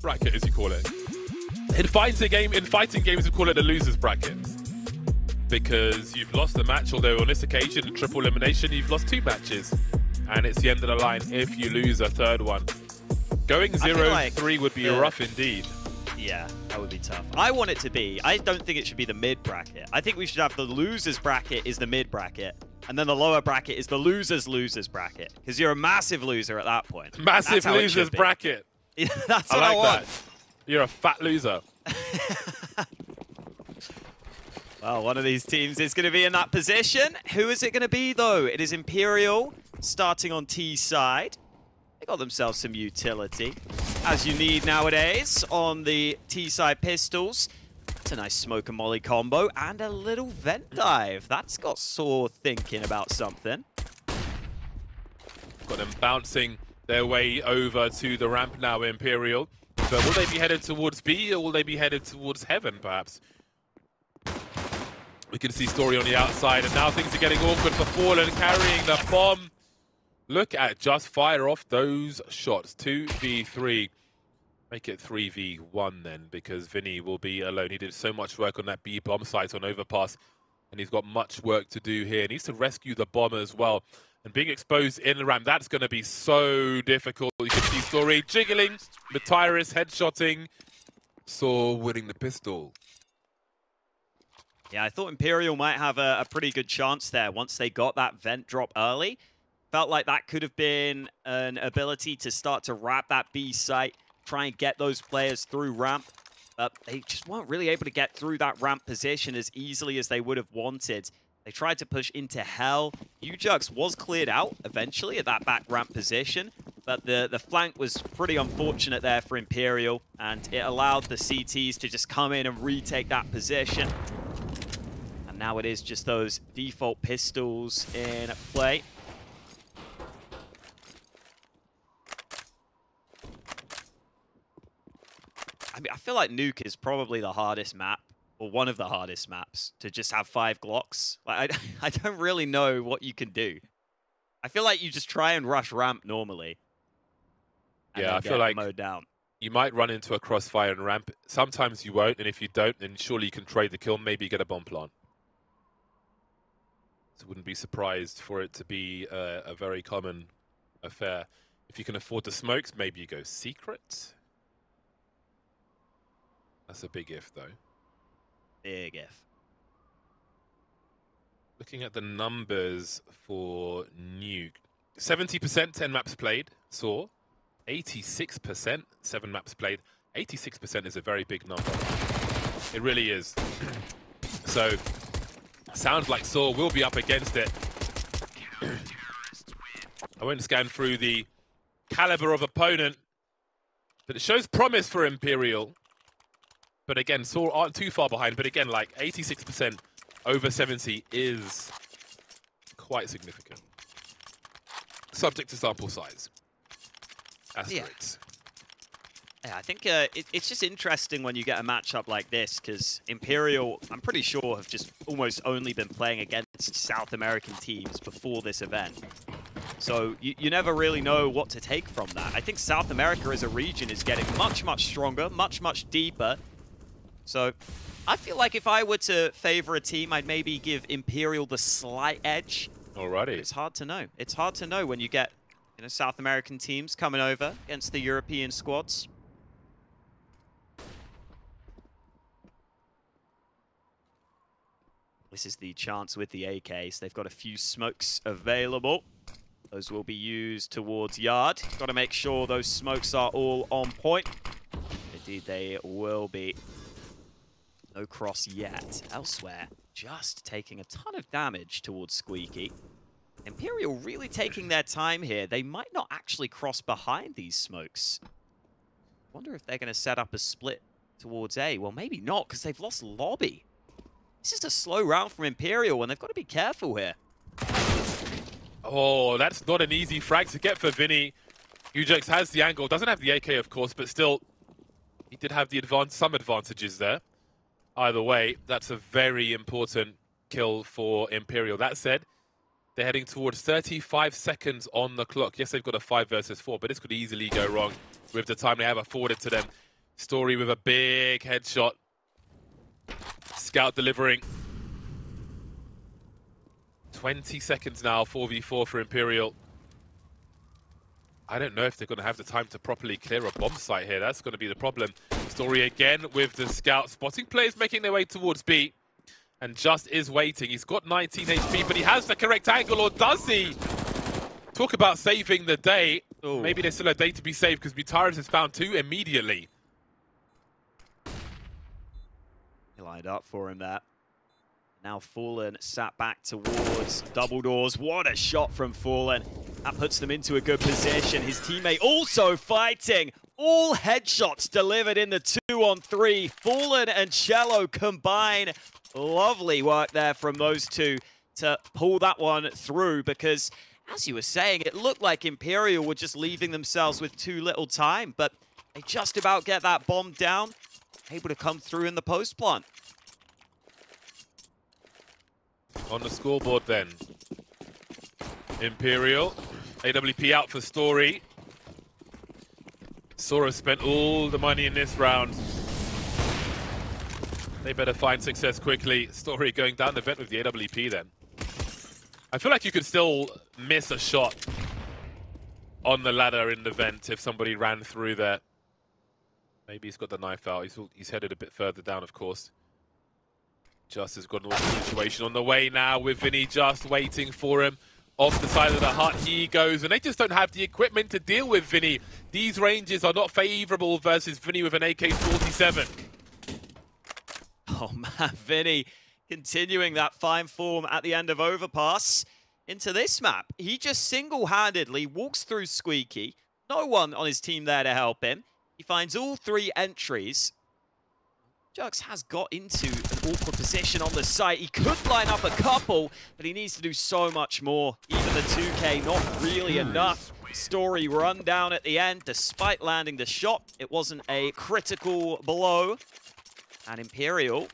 bracket, as you call it. In fighting games, we call it the loser's bracket. Because you've lost a match, although on this occasion, in triple elimination, you've lost 2 matches. And it's the end of the line if you lose a third one. Going 0-3 would be rough indeed. Yeah, that would be tough. I want it to be, I don't think it should be the mid bracket. I think we should have the losers bracket is the mid bracket. And then the lower bracket is the losers bracket. Because you're a massive loser at that point. Massive losers bracket. That's what I want. That. You're a fat loser. Well, one of these teams is going to be in that position. Who is it going to be, though? It is Imperial starting on T side. They got themselves some utility, as you need nowadays on the T side pistols. It's a nice smoke and molly combo and a little vent dive. That's got sAw thinking about something. Got them bouncing their way over to the ramp now, Imperial. But will they be headed towards B or will they be headed towards heaven, perhaps? We can see Story on the outside, and now things are getting awkward for Fallen carrying the bomb. Look at just fire off those shots. 2v3. Make it 3v1 then, because VINI will be alone. He did so much work on that B bomb site on overpass, and he's got much work to do here. He needs to rescue the bomb as well. And being exposed in the ramp, that's going to be so difficult. You can see Story jiggling, MUTiRiS headshotting, sAw winning the pistol. Yeah, I thought Imperial might have a pretty good chance there once they got that vent drop early. Felt like that could have been an ability to start to wrap that B site, try and get those players through ramp. But they just weren't really able to get through that ramp position as easily as they would have wanted. They tried to push into hell. ewjerkz was cleared out eventually at that back ramp position, but the flank was pretty unfortunate there for Imperial, and it allowed the CTs to just come in and retake that position. And now it is just those default pistols in play. I mean, I feel like Nuke is probably the hardest map, or one of the hardest maps, to just have 5 Glocks. Like, I don't really know what you can do. I feel like you just try and rush ramp normally. Yeah, I feel like mowed down. You might run into a crossfire and ramp. Sometimes you won't, and if you don't, then surely you can trade the kill, maybe get a bomb plant. So wouldn't be surprised for it to be a very common affair. If you can afford the smokes, maybe you go secret. That's a big if, though. Big if. Looking at the numbers for Nuke. 70%, 10 maps played, sAw. 86%, 7 maps played. 86% is a very big number. It really is. So, sounds like sAw will be up against it. I won't scan through the caliber of opponent, but it shows promise for Imperial. But again, sAw aren't too far behind. But again, like 86% over 70 is quite significant. Subject to sample size. Asterisks. Yeah, I think it's just interesting when you get a matchup like this, because Imperial, I'm pretty sure, have just almost only been playing against South American teams before this event. So you never really know what to take from that. I think South America as a region is getting much, much stronger, much, much deeper. So I feel like if I were to favor a team, I'd maybe give Imperial the slight edge. Alrighty. It's hard to know. It's hard to know when you get, you know, South American teams coming over against the European squads. This is the chance with the AKs. They've got a few smokes available. Those will be used towards Yard. Got to make sure those smokes are all on point. Indeed, they will be. No cross yet. Elsewhere, just taking a ton of damage towards Squeaky. Imperial really taking their time here. They might not actually cross behind these smokes. Wonder if they're going to set up a split towards A. Well, maybe not, because they've lost lobby. This is a slow round from Imperial, and they've got to be careful here. Oh, that's not an easy frag to get for VINI. ewjerkz has the angle. Doesn't have the AK, of course, but still, he did have the some advantages there. Either way, that's a very important kill for Imperial. That said, they're heading towards 35 seconds on the clock. Yes, they've got a 5 versus 4, but this could easily go wrong with the time they have afforded to them. Story with a big headshot. Scout delivering. 20 seconds now, 4v4 for Imperial. I don't know if they're going to have the time to properly clear a bomb site here. That's going to be the problem. Story again with the scout. Spotting players making their way towards B. And Just is waiting. He's got 19 HP, but he has the correct angle, or does he? Talk about saving the day. Ooh. Maybe there's still a day to be saved because MUTiRiS has found 2 immediately. He lined up for him there. Now Fallen sat back towards double doors. What a shot from Fallen. That puts them into a good position. His teammate also fighting. All headshots delivered in the 2-on-3. Fallen and Cello combine. Lovely work there from those two to pull that one through, because as you were saying, it looked like Imperial were just leaving themselves with too little time, but they just about get that bomb down, able to come through in the post plant. On the scoreboard then, Imperial, AWP out for Story. sAw has spent all the money in this round. They better find success quickly. Story going down the vent with the AWP then. I feel like you could still miss a shot on the ladder in the vent if somebody ran through there. Maybe he's got the knife out. He's headed a bit further down, of course. Just has got an awful situation on the way now with VINI just waiting for him. Off the side of the hut he goes, and they just don't have the equipment to deal with VINI. These ranges are not favorable versus VINI with an AK-47. Oh man, VINI continuing that fine form at the end of Overpass into this map. He just single-handedly walks through Squeaky. No one on his team there to help him. He finds all 3 entries. ewjerkz has got into an awkward position on the site. He could line up a couple, but he needs to do so much more. Even the 2K, not really enough. Story run down at the end. Despite landing the shot, it wasn't a critical blow. And Imperial,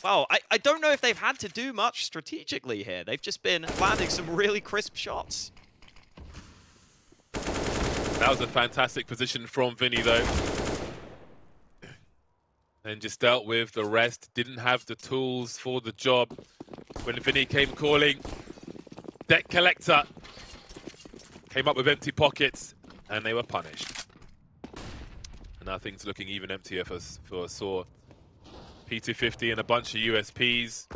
well, I don't know if they've had to do much strategically here. They've just been landing some really crisp shots. That was a fantastic position from VINI, though. And just dealt with the rest. Didn't have the tools for the job. When VINI came calling, deck collector came up with empty pockets, and they were punished. And now things looking even emptier for sAw. P250 and a bunch of USPs.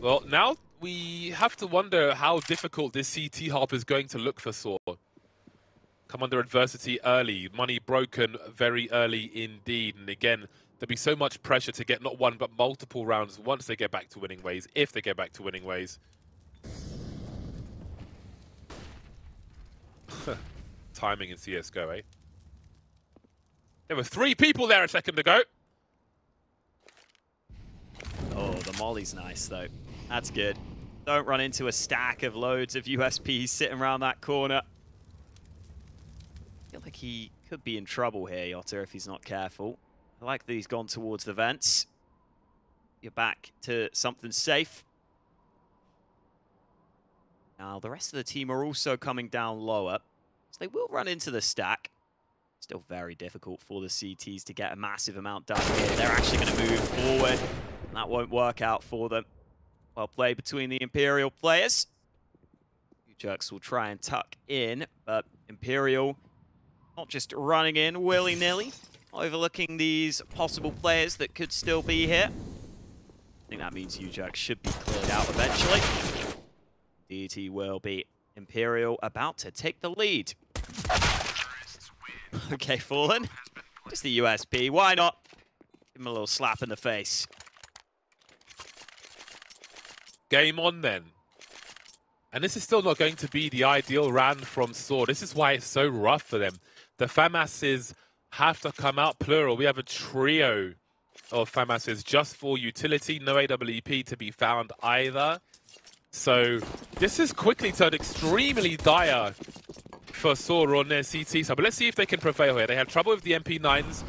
Well, now we have to wonder how difficult this CT hub is going to look for sAw. Come under adversity early, money broken very early indeed. And again, there'll be so much pressure to get not one but multiple rounds once they get back to winning ways, if they get back to winning ways. Timing in CSGO, eh? There were 3 people there a second ago. Oh, the molly's nice, though. That's good. Don't run into a stack of loads of USPs sitting around that corner. I feel like he could be in trouble here, JOTA, if he's not careful. I like that he's gone towards the vents. You're back to something safe. Now, the rest of the team are also coming down lower. So they will run into the stack. Still very difficult for the CTs to get a massive amount done here. They're actually going to move forward. And that won't work out for them. Well played between the Imperial players. ewjerkz will try and tuck in, but Imperial not just running in willy-nilly, overlooking these possible players that could still be here. I think that means ewjerkz should be cleared out eventually. Indeed he will be. Imperial about to take the lead. Okay, Fallen. Just the USP. Why not? Give him a little slap in the face. Game on then. And this is still not going to be the ideal round from sAw. This is why it's so rough for them. The FAMASs have to come out plural. We have a trio of FAMASs just for utility. No AWP to be found either. So this has quickly turned extremely dire for sAw on their CT side. But let's see if they can prevail here. They had trouble with the MP9s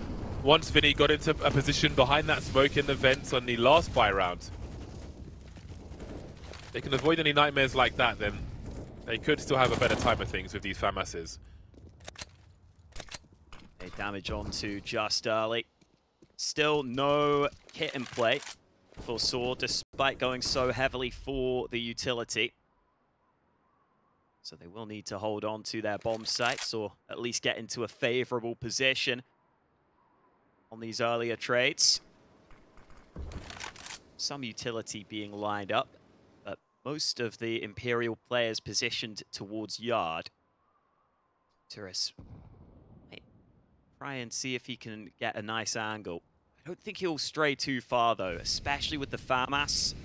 once VINI got into a position behind that smoke in the vents on the last buy round. They can avoid any nightmares like that, then they could still have a better time of things with these FAMASs. They damage onto just early. Still no kit in play for sAw, despite going so heavily for the utility. So they will need to hold on to their bomb sites, or at least get into a favorable position on these earlier trades. Some utility being lined up, but most of the Imperial players positioned towards yard. MUTiRiS might try and see if he can get a nice angle. I don't think he'll stray too far though, especially with the FAMAS.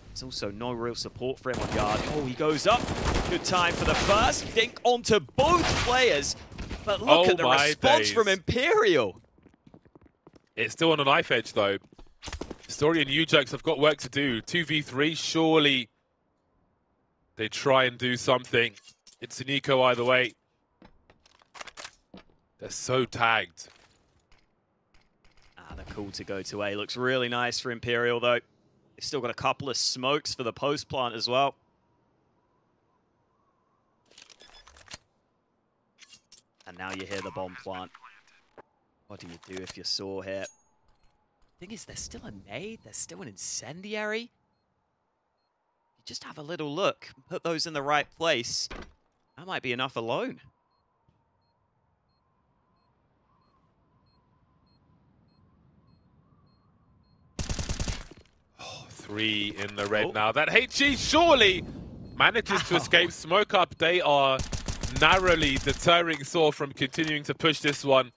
There's also no real support for him on yard. Oh, he goes up. Good time for the first. Dink onto both players. But look at the response from Imperial. It's still on a knife edge though. Story and ewjerkz have got work to do. 2v3, surely they try and do something. It's an eco either way. They're so tagged. The call to go to A looks really nice for Imperial though. They've still got a couple of smokes for the post plant as well. And now you hear the bomb plant. What do you do if you're sAw here? Thing is, there's still a nade, there's still an incendiary. You just have a little look, put those in the right place. That might be enough alone. Oh, 3 in the red now. That HG surely manages to escape smoke up. They are narrowly deterring sAw from continuing to push this one.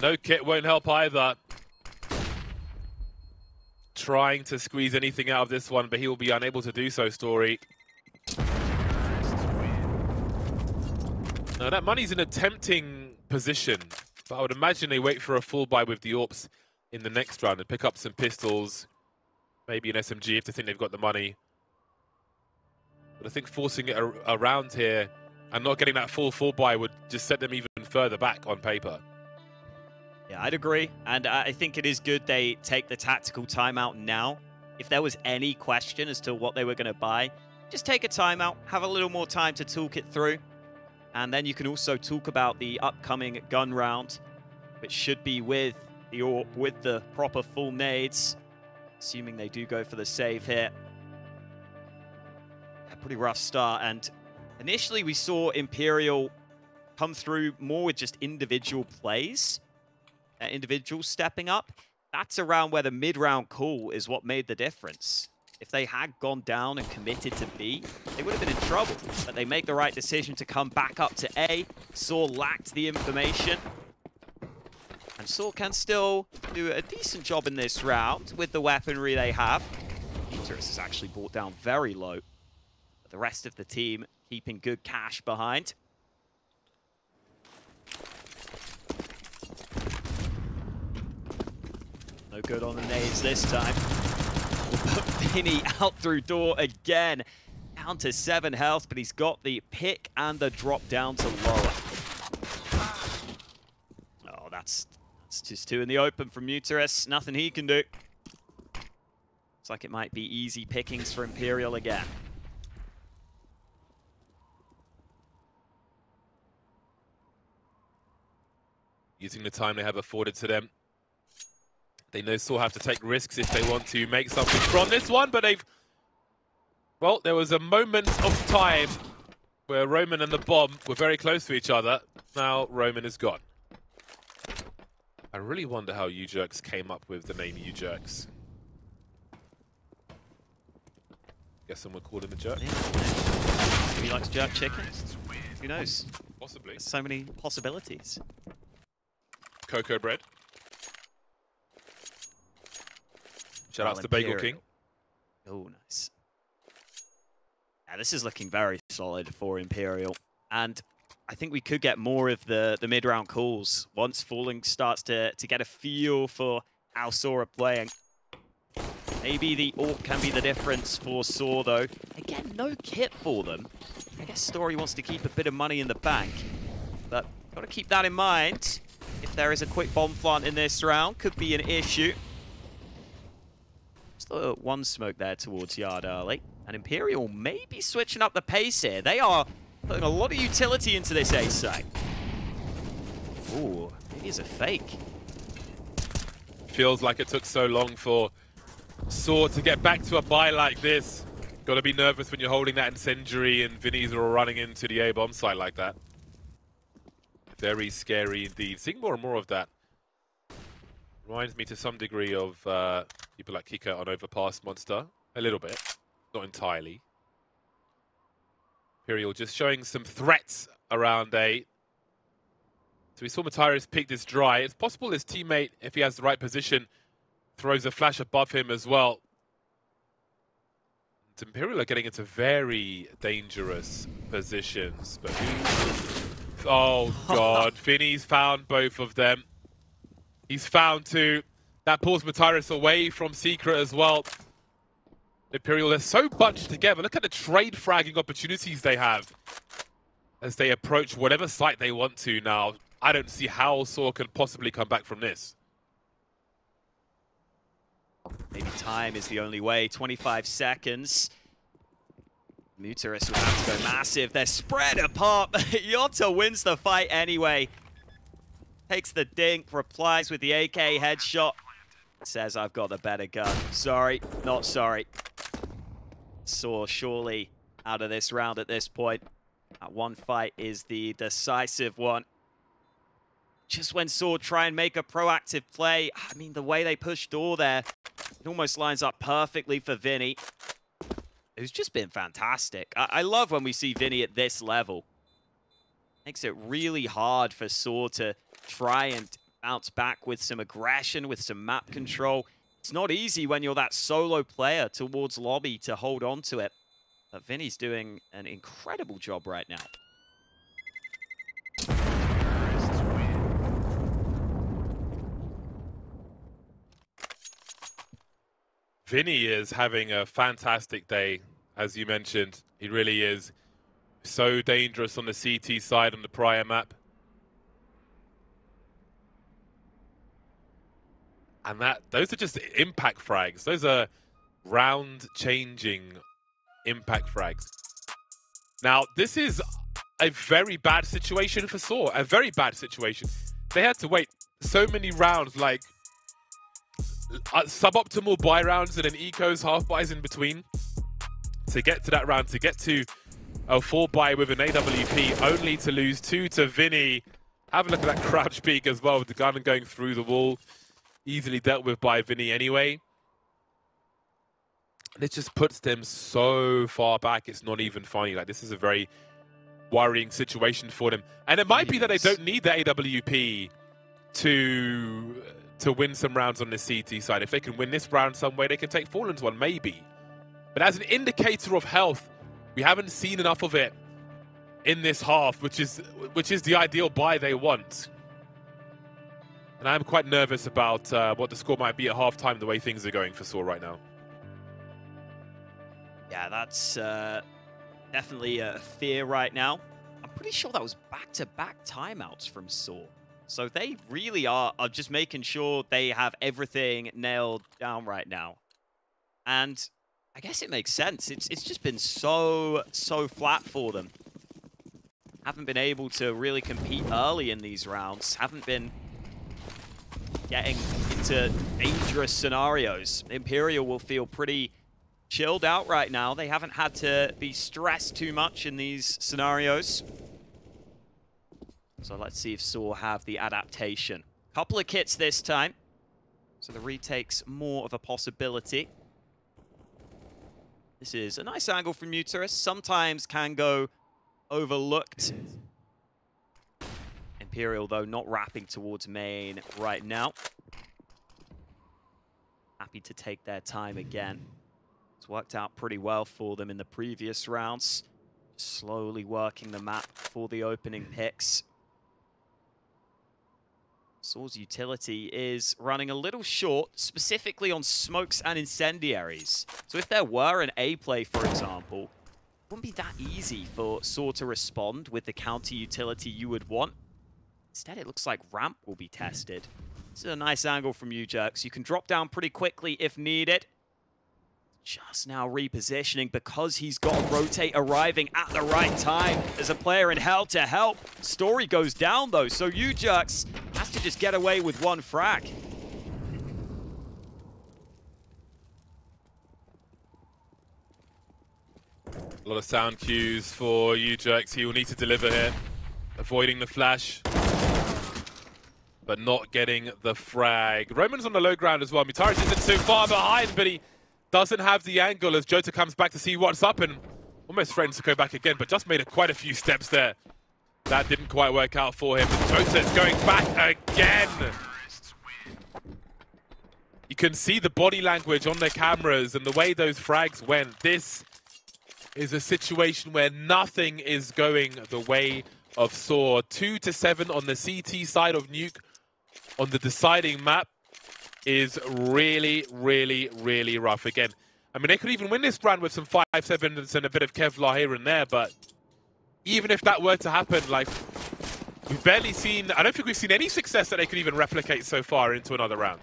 No kit won't help either. Trying to squeeze anything out of this one, but he will be unable to do so, Story. Now that money's in a tempting position, but I would imagine they wait for a full buy with the AWPs in the next round and pick up some pistols, maybe an SMG if they think they've got the money. But I think forcing it around here and not getting that full buy would just set them even further back on paper. Yeah, I'd agree. And I think it is good they take the tactical timeout now. If there was any question as to what they were going to buy, just take a timeout, have a little more time to talk it through. And then you can also talk about the upcoming gun round, which should be with the AWP, with the proper full nades, assuming they do go for the save here. A pretty rough start. And initially we saw Imperial come through more with just individual plays. Individuals stepping up. That's around where the mid-round call is what made the difference. If they had gone down and committed to B, they would have been in trouble. But they make the right decision to come back up to A. sAw lacked the information. And sAw can still do a decent job in this round with the weaponry they have. MUTiRiS is actually brought down very low. But the rest of the team keeping good cash behind. No good on the nades this time. VINI out through door again. Down to 7 health, but he's got the pick and the drop down to lower. Oh, that's just 2 in the open from MUTiRiS. Nothing he can do. Looks like it might be easy pickings for Imperial again. Using the time they have afforded to them. They know sAw have to take risks if they want to make something from this one, but they've... Well, there was a moment of time where Roman and the bomb were very close to each other. Now Roman is gone. I really wonder how ewjerkz came up with the name ewjerkz. Guess someone called him a jerk. Maybe he likes jerk chicken. Who knows? Possibly. There's so many possibilities. Cocoa bread. Shout out to Bagel King. Oh, nice. Yeah, this is looking very solid for Imperial. And I think we could get more of the mid-round calls once Falling starts to get a feel for how sAw are playing. Maybe the AWP can be the difference for sAw, though. Again, no kit for them. I guess Story wants to keep a bit of money in the bank. But got to keep that in mind. If there is a quick bomb plant in this round, could be an issue. Still one smoke there towards yard early. And Imperial may be switching up the pace here. They are putting a lot of utility into this A site. Ooh, maybe it's a fake. Feels like it took so long for sAw to get back to a buy like this. Gotta be nervous when you're holding that incendiary and VINIs are all running into the A bomb site like that. Very scary indeed. Seeing more and more of that. Reminds me to some degree of people like Kika on Overpass Monster. A little bit. Not entirely. Imperial just showing some threats around A. So we saw MUTiRiS pick this dry. It's possible his teammate, if he has the right position, throws a flash above him as well. And Imperial are getting into very dangerous positions. But oh god, VINI's found both of them. He's found two. That pulls MUTiRiS away from Secret as well. Imperial, they're so bunched together. Look at the trade fragging opportunities they have as they approach whatever site they want to now. I don't see how sAw can possibly come back from this. Maybe time is the only way. 25 seconds. MUTiRiS will have to go massive. They're spread apart. JOTA wins the fight anyway. Takes the dink, replies with the AK headshot. Says, I've got the better gun. Sorry, not sorry. sAw surely out of this round at this point. That one fight is the decisive one. Just when sAw try and make a proactive play, I mean, the way they push door there, it almost lines up perfectly for VINI, who's just been fantastic. I love when we see VINI at this level. Makes it really hard for sAw to try and bounce back with some aggression, with some map control. It's not easy when you're that solo player towards lobby to hold on to it. But VINI's doing an incredible job right now. VINI is having a fantastic day, as you mentioned. He really is so dangerous on the CT side on the prior map. And those are just impact frags. Those are round-changing impact frags. Now, this is a very bad situation for sAw. A very bad situation. They had to wait so many rounds, like suboptimal buy rounds and then ecos, half buys in between to get to that round, to get to a full buy with an AWP, only to lose 2 to VINI. Have a look at that crouch peek as well with the gun going through the wall. Easily dealt with by VINI anyway. And it just puts them so far back, it's not even funny. Like, this is a very worrying situation for them. And it might be that they don't need the AWP to win some rounds on the CT side. If they can win this round some way, they can take Fallen's one, maybe. But as an indicator of health, we haven't seen enough of it in this half, which is the ideal buy they want. And I'm quite nervous about what the score might be at halftime, the way things are going for sAw right now. Yeah, that's definitely a fear right now. I'm pretty sure that was back-to-back timeouts from sAw. So they really are just making sure they have everything nailed down right now. And I guess it makes sense. It's just been so flat for them. Haven't been able to really compete early in these rounds. Haven't been getting into dangerous scenarios. Imperial will feel pretty chilled out right now. They haven't had to be stressed too much in these scenarios. So let's see if sAw have the adaptation. Couple of kits this time. So the retake's more of a possibility. This is a nice angle from MUTiRiS. Sometimes can go overlooked. Imperial, though, not wrapping towards main right now. Happy to take their time again. It's worked out pretty well for them in the previous rounds. Slowly working the map for the opening picks. sAw's utility is running a little short, specifically on smokes and incendiaries. So if there were an A play, for example, it wouldn't be that easy for sAw to respond with the counter utility you would want. Instead, it looks like ramp will be tested. This is a nice angle from ewjerkz. You can drop down pretty quickly if needed. just now repositioning because he's got a rotate arriving at the right time. There's a player in hell to help. Story goes down though, so ewjerkz has to just get away with one frag. A lot of sound cues for ewjerkz. He will need to deliver here. Avoiding the flash, but not getting the frag. Roman's on the low ground as well. MUTiRiS isn't too far behind, but he doesn't have the angle as JOTA comes back to see what's up and almost threatens to go back again, but just made quite a few steps there. That didn't quite work out for him. JOTA's going back again. You can see the body language on their cameras and the way those frags went. This is a situation where nothing is going the way of sAw. 2-7 on the CT side of Nuke on the deciding map is really, really, really rough. Again, I mean, they could even win this round with some 5-7s and a bit of Kevlar here and there, but even if that were to happen, like, we've barely seen, I don't think we've seen any success that they could even replicate so far into another round.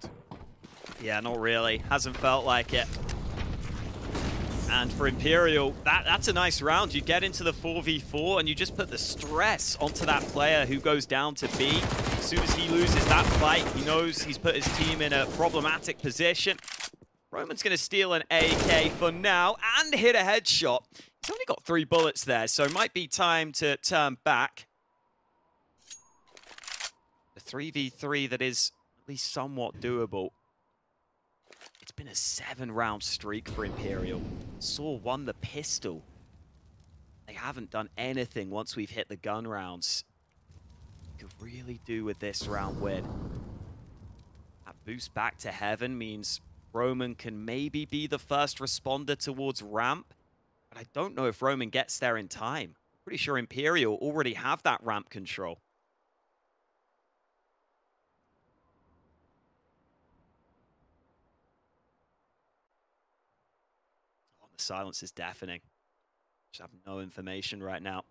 Yeah, not really. Hasn't felt like it. And for Imperial, that's a nice round. You get into the 4v4 and you just put the stress onto that player who goes down to B. As soon as he loses that fight, he knows he's put his team in a problematic position. Roman's going to steal an AK for now and hit a headshot. He's only got 3 bullets there, so it might be time to turn back. The 3v3 that is at least somewhat doable. It's been a 7-round streak for Imperial. sAw won the pistol. They haven't done anything once we've hit the gun rounds. Could really do with this round win. That boost back to heaven means Roman can maybe be the first responder towards ramp, but I don't know if Roman gets there in time. Pretty sure Imperial already have that ramp control. The silence is deafening. Just have no information right now.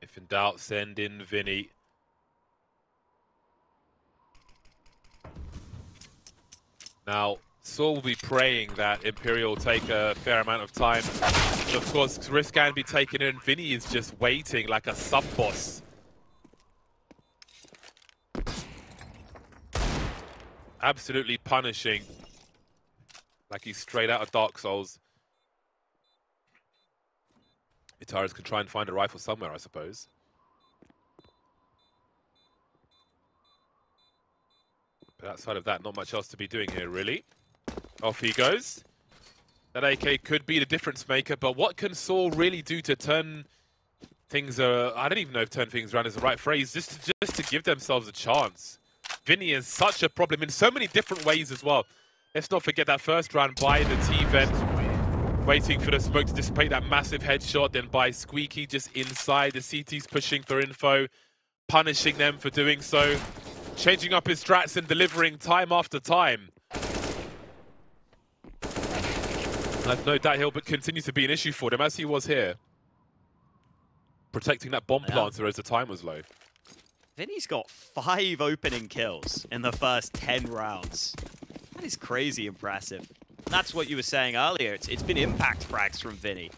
If in doubt, send in VINI. Now, sAw will be praying that Imperial take a fair amount of time. But of course, risk can be taken in. VINI is just waiting like a sub-boss. Absolutely punishing. Like he's straight out of Dark Souls. MUTiRiS can try and find a rifle somewhere, I suppose. But outside of that, not much else to be doing here, really. Off he goes. That AK could be the difference maker, but what can sAw really do to turn things... I don't even know if turn things around is the right phrase, just to give themselves a chance. VINI is such a problem in so many different ways as well. Let's not forget that first round by the T-Vent, waiting for the smoke to dissipate that massive headshot, then by Squeaky just inside. The CT's pushing for info, punishing them for doing so, changing up his strats and delivering time after time. I've no doubt he'll continue to be an issue for them, as he was here. Protecting that bomb planter as the time was low. VINI's got 5 opening kills in the first 10 rounds. That is crazy impressive. That's what you were saying earlier. It's been impact frags from VINI.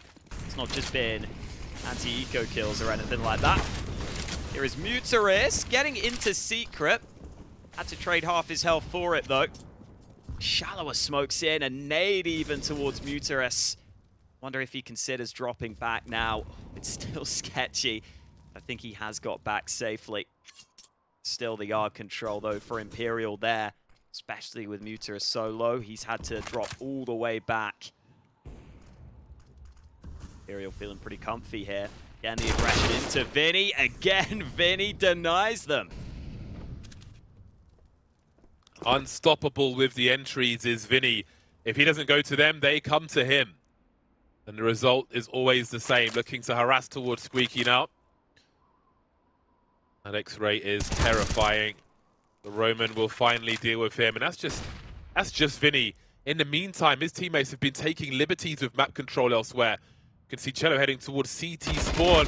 It's not just been anti-eco kills or anything like that. Here is MUTiRiS getting into secret. Had to trade half his health for it, though. Shallower smokes in, a nade even towards MUTiRiS. Wonder if he considers dropping back now. It's still sketchy. I think he has got back safely. Still the yard control, though, for Imperial there. Especially with MUTiRiS so low, he's had to drop all the way back. Imperial feeling pretty comfy here. Again, the aggression into VINI. Again, VINI denies them. Unstoppable with the entries is VINI. If he doesn't go to them, they come to him. And the result is always the same. Looking to harass towards Squeaky now. That X-ray is terrifying. The Roman will finally deal with him, and that's just VINI. In the meantime, his teammates have been taking liberties with map control elsewhere. You can see Cello heading towards CT spawn.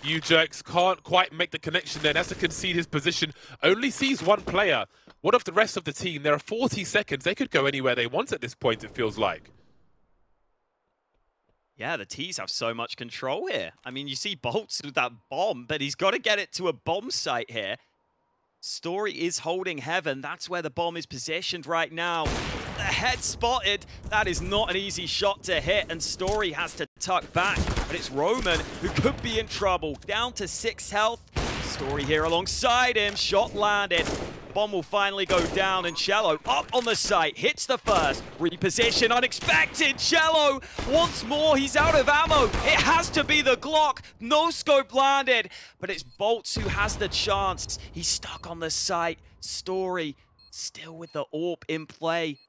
ewjerkz can't quite make the connection there. Has to concede his position. Only sees one player. What of the rest of the team? There are 40 seconds. They could go anywhere they want at this point, it feels like. Yeah, the T's have so much control here. I mean, you see boltz with that bomb, but he's got to get it to a bomb site here. Story is holding heaven. That's where the bomb is positioned right now. The head spotted. That is not an easy shot to hit, and Story has to tuck back. But it's Roman who could be in trouble. Down to 6 health. Story here alongside him. Shot landed. Bomb will finally go down, and Cello up on the site, hits the first, reposition, unexpected, Cello, once more, he's out of ammo, it has to be the Glock, no scope landed, but it's boltz who has the chance, he's stuck on the site, Story still with the AWP in play,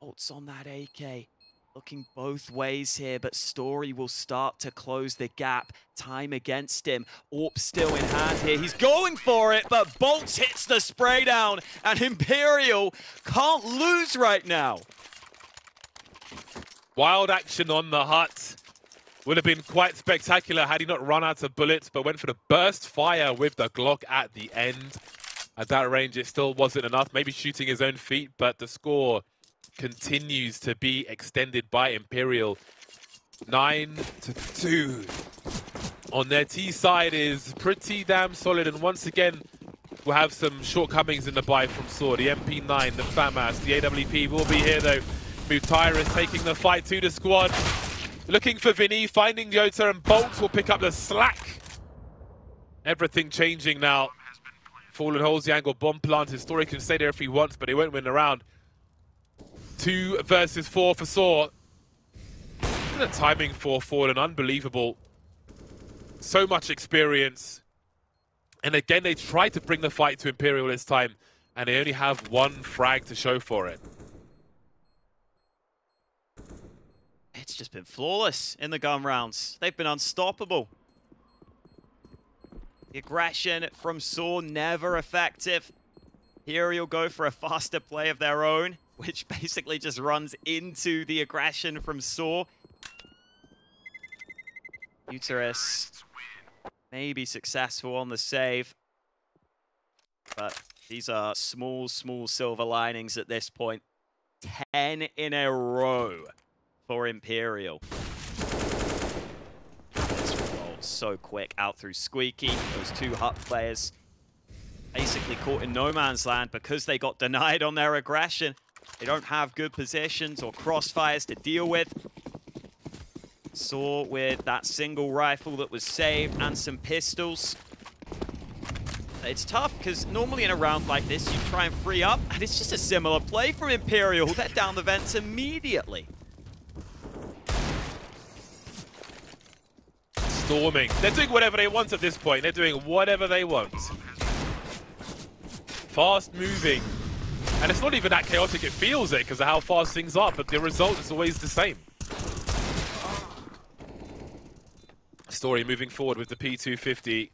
boltz on that AK. Looking both ways here, but Story will start to close the gap. Time against him. AWP still in hand here. He's going for it, but boltz hits the spray down, and Imperial can't lose right now. Wild action on the hut. Would have been quite spectacular had he not run out of bullets, but went for the burst fire with the Glock at the end. At that range, it still wasn't enough. Maybe shooting his own feet, but the score continues to be extended by Imperial. 9-2. On their T side is pretty damn solid, and once again we'll have some shortcomings in the buy from sAw. The MP9, the FAMAS, the AWP will be here though. MUTiRiS taking the fight to the squad. Looking for VINI, finding JOTA, and boltz will pick up the slack. Everything changing now. Fallen holds the angle, bomb planted. Story can stay there if he wants, but he won't win the round. 2 versus 4 for sAw. The timing for Fallen, unbelievable. So much experience. And again, they tried to bring the fight to Imperial this time, and they only have 1 frag to show for it. It's just been flawless in the gun rounds. They've been unstoppable. The aggression from sAw never effective. Imperial go for a faster play of their own, which basically just runs into the aggression from sAw. MUTiRiS may be successful on the save, but these are small silver linings at this point. 10 in a row for Imperial. This roll so quick out through Squeaky. Those 2 hut players basically caught in no man's land because they got denied on their aggression. They don't have good positions or crossfires to deal with. sAw with that single rifle that was saved and some pistols. It's tough because normally in a round like this you try and free up, and it's just a similar play from Imperial. They're down the vents immediately. Storming. They're doing whatever they want at this point. They're doing whatever they want. Fast moving. And it's not even that chaotic, it feels it because of how fast things are, but the result is always the same. Story moving forward with the P250.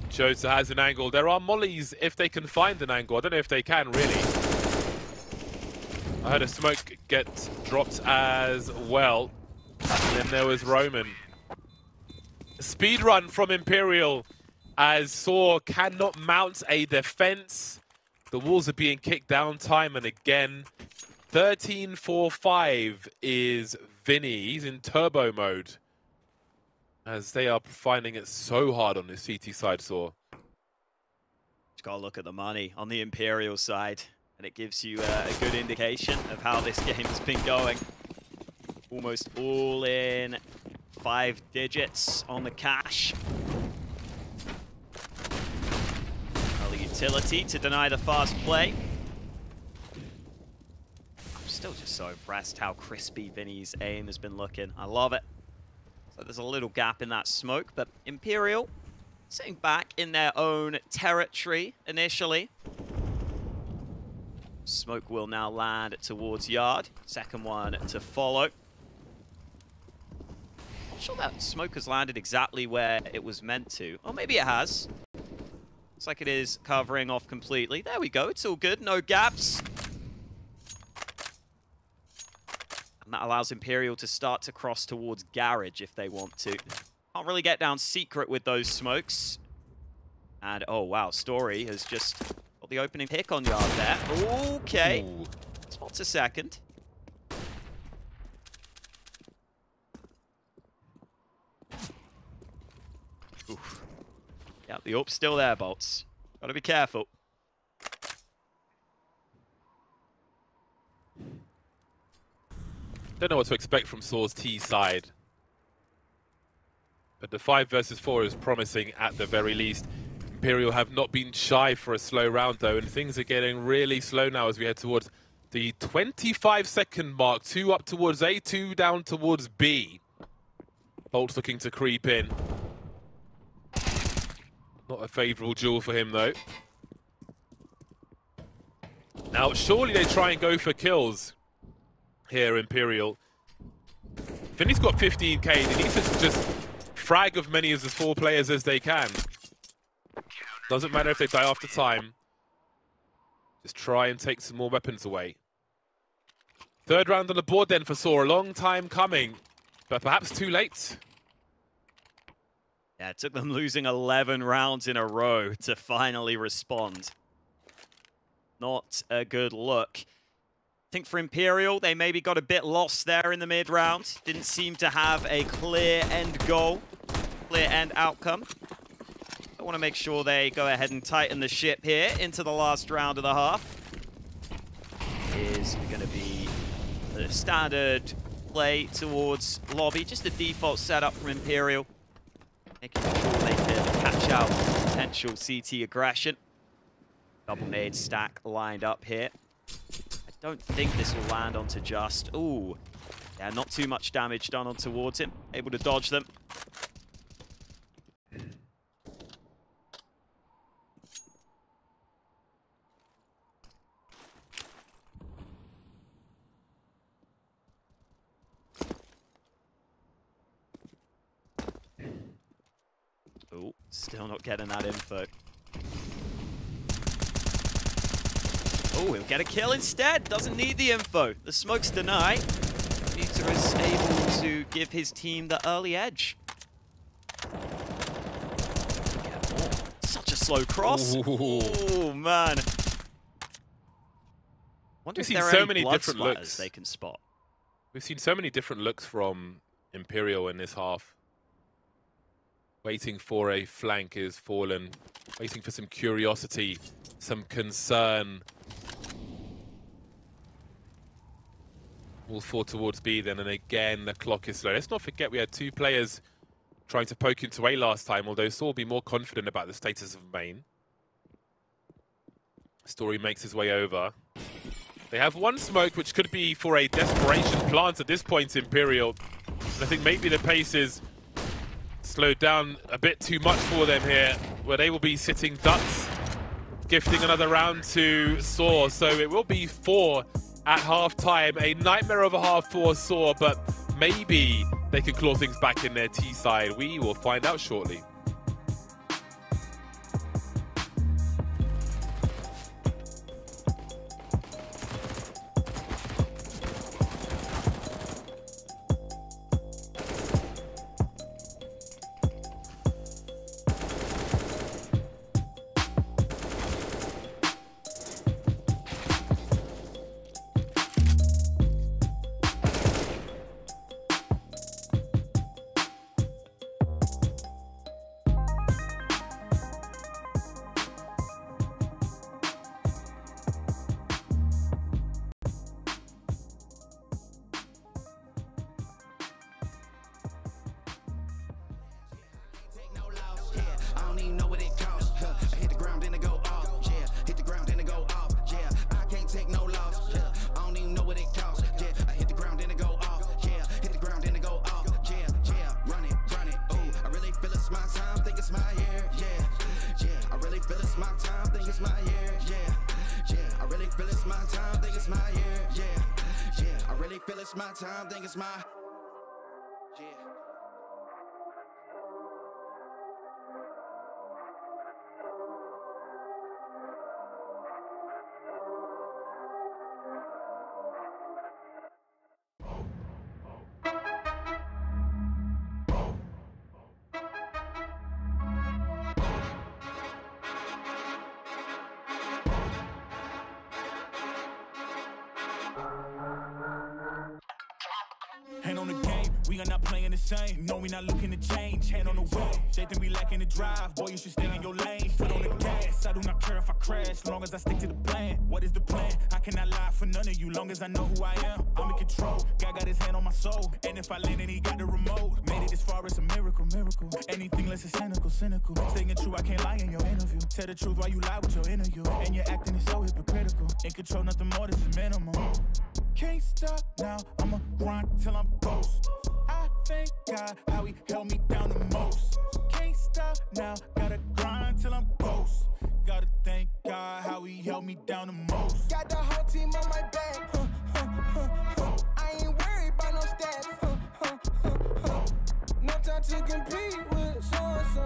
JOTA has an angle. There are mollies if they can find an angle. I don't know if they can, really. I heard a smoke get dropped as well. And then there was Roman. Speed run from Imperial as sAw cannot mount a defense. The walls are being kicked down time and again. 13-4-5 is VINI. He's in turbo mode, as they are finding it so hard on the CT side, sAw. Just gotta look at the money on the Imperial side, and it gives you a good indication of how this game has been going. Almost all in 5 digits on the cash. Early utility to deny the fast play. I'm still just so impressed how crispy VINI's aim has been looking. I love it. So there's a little gap in that smoke, but Imperial sitting back in their own territory initially. Smoke will now land towards Yard. Second one to follow. Not sure that smoke has landed exactly where it was meant to. Or maybe it has. Looks like it is covering off completely. There we go. It's all good. No gaps. And that allows Imperial to start to cross towards Garage if they want to. Can't really get down secret with those smokes. And, oh, wow. Story has just got Got the opening pick on yard there. Okay. Ooh. Spots a second. Oof. Yeah, the AWP's still there, boltz. Gotta be careful. Don't know what to expect from saw's T side. But the 5 versus 4 is promising at the very least. Imperial have not been shy for a slow round though, and things are getting really slow now as we head towards the 25-second mark. 2 up towards A, 2 down towards B. boltz looking to creep in. Not a favourable duel for him though. Now surely they try and go for kills here, Imperial. VINI's got 15k, they need to just frag of many of the 4 players as they can. Doesn't matter if they die after time. Just try and take some more weapons away. 3rd round on the board then for sAw. A long time coming, but perhaps too late. Yeah, it took them losing 11 rounds in a row to finally respond. Not a good look. I think for Imperial, they maybe got a bit lost there in the mid-round. Didn't seem to have a clear end goal, clear end outcome. I want to make sure they go ahead and tighten the ship here into the last round of the half. Is going to be the standard play towards lobby, just a default setup from Imperial. Making sure they can catch out potential CT aggression. Double nade stack lined up here. I don't think this will land onto Just. Ooh. Yeah, not too much damage done on towards him. Able to dodge them. Oh, still not getting that info. Oh, he'll get a kill instead. Doesn't need the info. The smoke's denied. MUTiRiS able to give his team the early edge. Such a slow cross. Oh, man. Wonder if there are so many different looks they can spot. We've seen so many different looks from Imperial in this half. Waiting for a flank is Fallen. Waiting for some curiosity, some concern. All 4 towards B then, and again the clock is slow. Let's not forget we had 2 players trying to poke into A last time, although sAw will be more confident about the status of main. Story makes his way over. They have 1 smoke, which could be for a desperation plant at this point, Imperial. And I think maybe the pace is slowed down a bit too much for them here, where they will be sitting ducks, gifting another round to sAw. So it will be 4 at half-time. A nightmare of a half for sAw, but maybe they can claw things back in their T side. We will find out shortly. It's my time, think it's my are not playing the same. No, we not looking to change. Hand on the wheel. They think we lacking the drive. Boy, you should stay in your lane. Foot on the gas. I do not care if I crash, as long as I stick to the plan. What is the plan? I cannot lie for none of you, long as I know who I am. I'm in control. God got his hand on my soul. And if I land and he got the remote, made it this far, it's a miracle, miracle. Anything less is cynical, cynical. Staying true, I can't lie in your interview. Tell the truth while you lie with your interview. And your acting is so hypocritical. In control, nothing more, this is minimum. Can't stop now, I'ma grind till I'm ghost. I thank God how he held me down the most. Can't stop now, gotta grind till I'm ghost. Gotta thank God how he held me down the most. Got the whole team on my back. I ain't worried about no stats. No time to compete with so-and-so.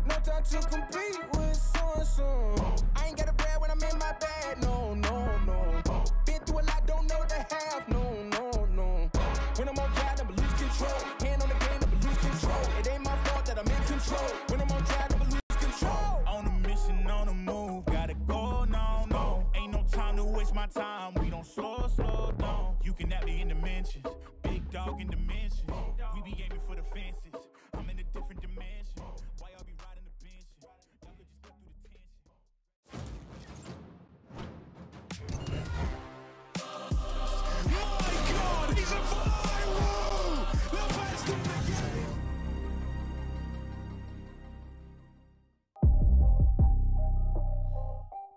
No time to compete with so-and-so. I ain't got a brag when I'm in my bag. No, no, no. Been through a lot, don't know the half. No, no, no. When I'm on drive, I'ma lose control. Hand on the game, I'ma lose control. It ain't my fault that I'm in control. When I'm on drive, I'ma lose control. On a mission, on the move, gotta go, no, no. Ain't no time to waste my time, we don't slow down. You can have me in dimensions, big dog in dimensions. We be aiming for the fences, I'm in a different dimension. Why y'all be riding the bench? Y'all could just go through the tension. My God, he's a viral! The best in the game!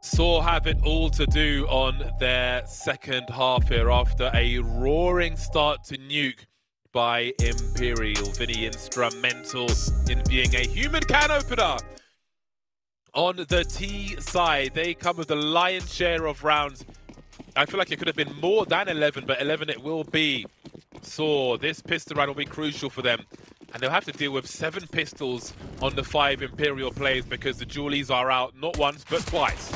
sAw have it all to do on their second half here after a roaring start to Nuke by Imperial. VINI instrumental in being a human can opener. On the T side, they come with the lion's share of rounds. I feel like it could have been more than 11, but 11 it will be. sAw, this pistol round will be crucial for them. And they'll have to deal with 7 pistols on the 5 Imperial players because the dualies are out not once, but twice.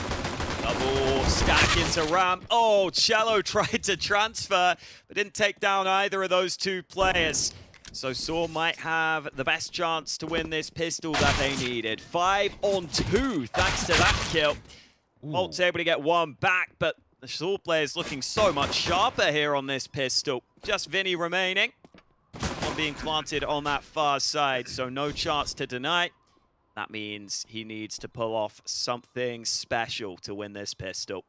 Double stack into ramp. Oh, cello tried to transfer, but didn't take down either of those 2 players. So sAw might have the best chance to win this pistol that they needed. 5 on 2, thanks to that kill. boltz able to get 1 back, but the sAw player's looking so much sharper here on this pistol. Just VINI remaining. One being planted on that far side, so no chance to deny. That means he needs to pull off something special to win this pistol.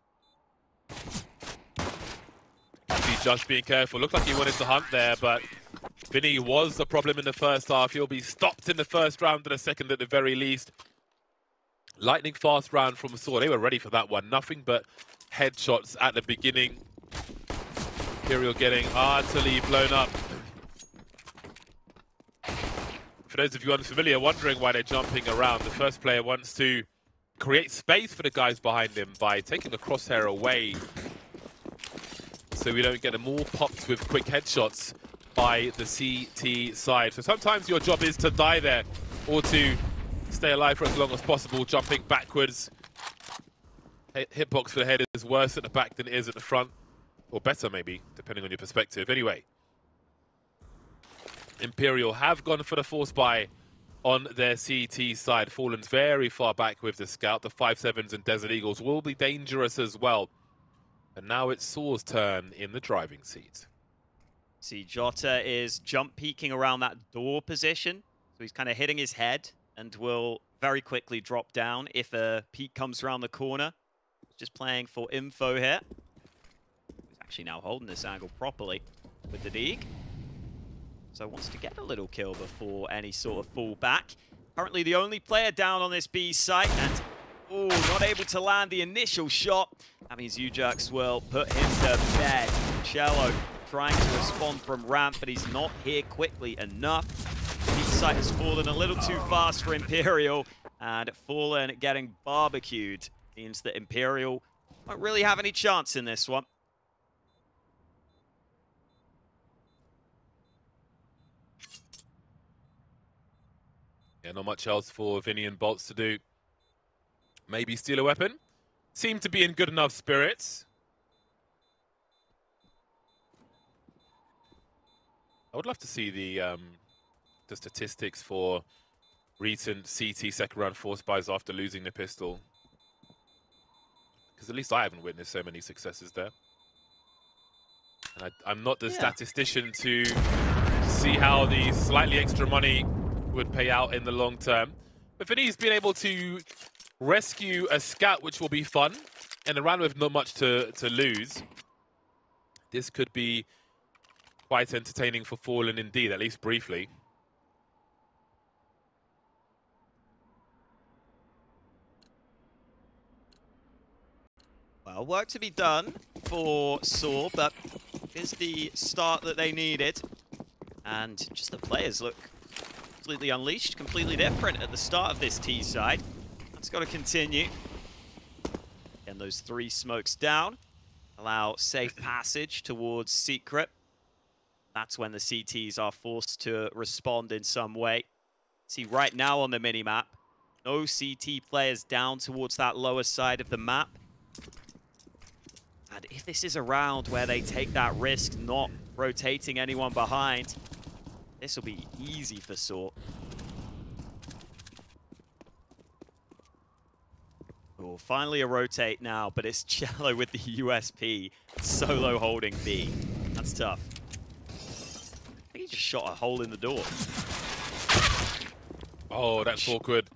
Just being careful. Looked like he wanted to hunt there, but VINI was the problem in the first half. He'll be stopped in the first round and the second at the very least. Lightning fast round from sAw. They were ready for that one. Nothing but headshots at the beginning. Imperial getting utterly blown up. For those of you unfamiliar, wondering why they're jumping around, the first player wants to create space for the guys behind him by taking the crosshair away so we don't get them all popped with quick headshots by the CT side. So sometimes your job is to die there or to stay alive for as long as possible, jumping backwards. Hitbox for the head is worse at the back than it is at the front, or better maybe, depending on your perspective. Anyway. Imperial have gone for the force buy on their CT side. Fallen's very far back with the scout. The 5.7s and Desert Eagles will be dangerous as well. And now it's sAw's turn in the driving seat. See, JOTA is jump peeking around that door position. So he's kind of hitting his head and will very quickly drop down if a peek comes around the corner. Just playing for info here. He's actually now holding this angle properly with the Deeg. So wants to get a little kill before any sort of fall back. Currently the only player down on this B site and not able to land the initial shot. That means ewjerkz will put him to bed. cello trying to respond from ramp, but he's not here quickly enough. B site has fallen a little too fast for Imperial, and Fallen getting barbecued means that Imperial won't really have any chance in this one. Yeah, not much else for VINI and boltz to do. Maybe steal a weapon. Seem to be in good enough spirits. I would love to see the statistics for recent CT second round force buys after losing the pistol. Because at least I haven't witnessed so many successes there. And I'm not the statistician to See how the slightly extra money would pay out in the long term. But VINI's been able to rescue a scout, which will be fun. In a round with not much to lose, this could be quite entertaining for Fallen indeed, at least briefly. Well, work to be done for sAw, but here's the start that they needed. And just the players look completely unleashed, completely different at the start of this T side. That's got to continue. And those 3 smokes down allow safe passage towards Secret. That's when the CTs are forced to respond in some way. See right now on the minimap, no CT players down towards that lower side of the map. And if this is a round where they take that risk not rotating anyone behind, this will be easy for sAw. Oh, finally a rotate now, but it's Cello with the USP, solo holding B. That's tough. I think he just shot a hole in the door. Oh, that's awkward.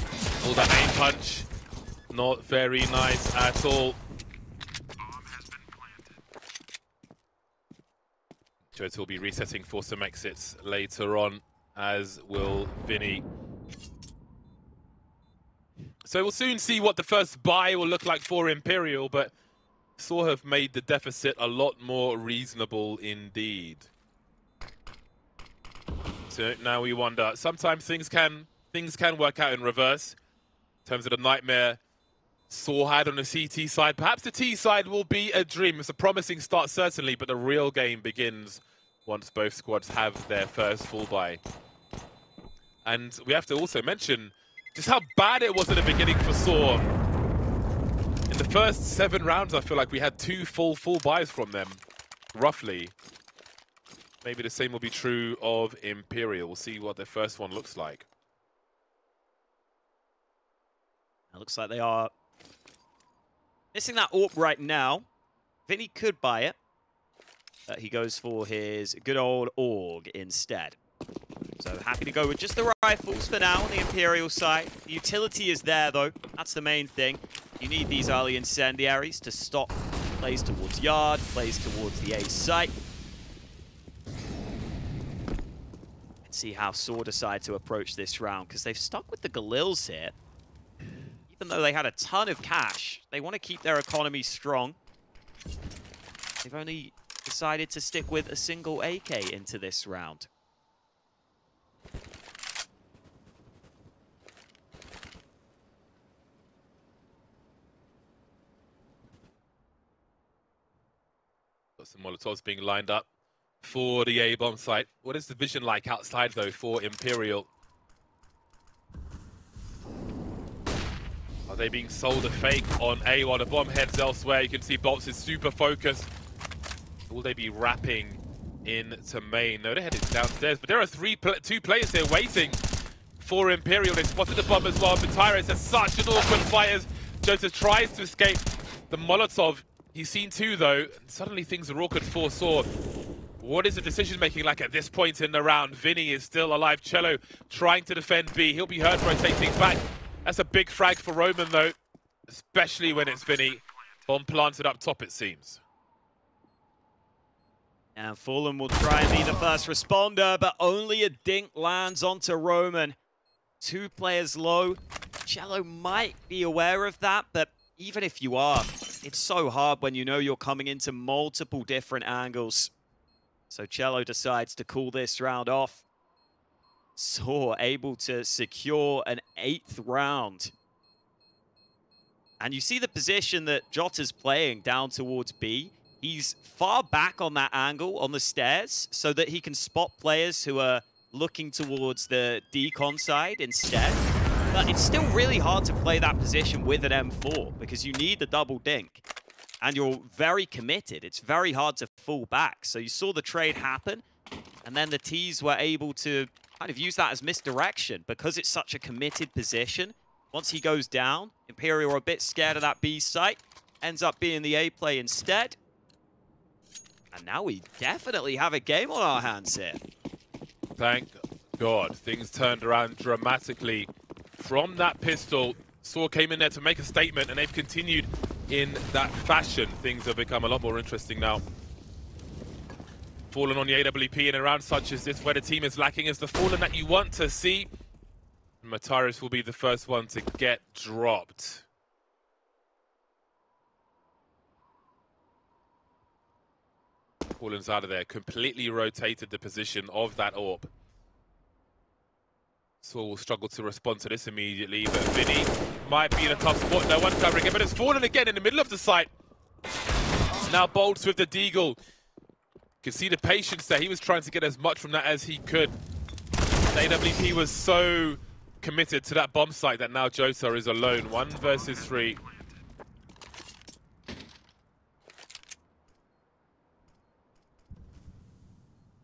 Oh, that aim punch. Not very nice at all. JOTA will be resetting for some exits later on, as will VINI. So we'll soon see what the first buy will look like for Imperial, but sAw have made the deficit a lot more reasonable indeed. So now we wonder, sometimes things can work out in reverse. In terms of the nightmare sAw had on the CT side, perhaps the T side will be a dream. It's a promising start certainly, but the real game begins once both squads have their first full buy. And we have to also mention just how bad it was at the beginning for sAw. In the first 7 rounds, I feel like we had 2 full buys from them, roughly. Maybe the same will be true of Imperial. We'll see what their first one looks like. It looks like they are missing that AWP right now. VINI could buy it, but he goes for his good old AUG instead. So happy to go with just the rifles for now on the Imperial side. The utility is there, though. That's the main thing. You need these early incendiaries to stop plays towards yard, plays towards the A site. Let's see how sAw decide to approach this round, because they've stuck with the Galils here. Even though they had a ton of cash, they want to keep their economy strong. They've only decided to stick with a single AK into this round. Got some Molotovs being lined up for the A-bomb site. What is the vision like outside, though, for Imperial? Are they being sold a fake on A while the bomb heads elsewhere? You can see boltz is super focused. Will they be wrapping into main? No, they're headed downstairs, but there are 2 players here waiting for Imperial. They spotted the bomb as well. MUTiRiS has such an awkward fight as JOTA tries to escape the Molotov. He's seen 2 though, and suddenly things are awkward for sAw. What is the decision making like at this point in the round? VINI is still alive. Cello trying to defend B. He'll be heard rotating back. That's a big frag for Roman though, especially when it's VINI. Bomb planted up top, it seems. And Fallen will try and be the first responder, but only a dink lands onto Roman. 2 players low. Cello might be aware of that, but even if you are, it's so hard when you know you're coming into multiple different angles. So Cello decides to call this round off. sAw able to secure an 8th round. And you see the position that JOTA's playing down towards B. He's far back on that angle on the stairs so that he can spot players who are looking towards the decon side instead. But it's still really hard to play that position with an M4 because you need the double dink. And you're very committed. It's very hard to fall back. So you saw the trade happen. And then the Ts were able to kind of use that as misdirection because it's such a committed position. Once he goes down, Imperial are a bit scared of that B site. Ends up being the A play instead. And now we definitely have a game on our hands here. Thank God. Things turned around dramatically from that pistol. sAw came in there to make a statement, and they've continued in that fashion. Things have become a lot more interesting now. Fallen on the AWP in a round such as this, where the team is lacking, is the Fallen that you want to see. MUTiRiS will be the first one to get dropped. Fallen's out of there, completely rotated the position of that AWP. sAw will struggle to respond to this immediately, but VINI might be in a tough spot. No one covering him, but it's Fallen again in the middle of the site. Now boltz with the deagle. You can see the patience there. He was trying to get as much from that as he could. The AWP was so committed to that bomb site that now JOTA is alone. 1 versus 3.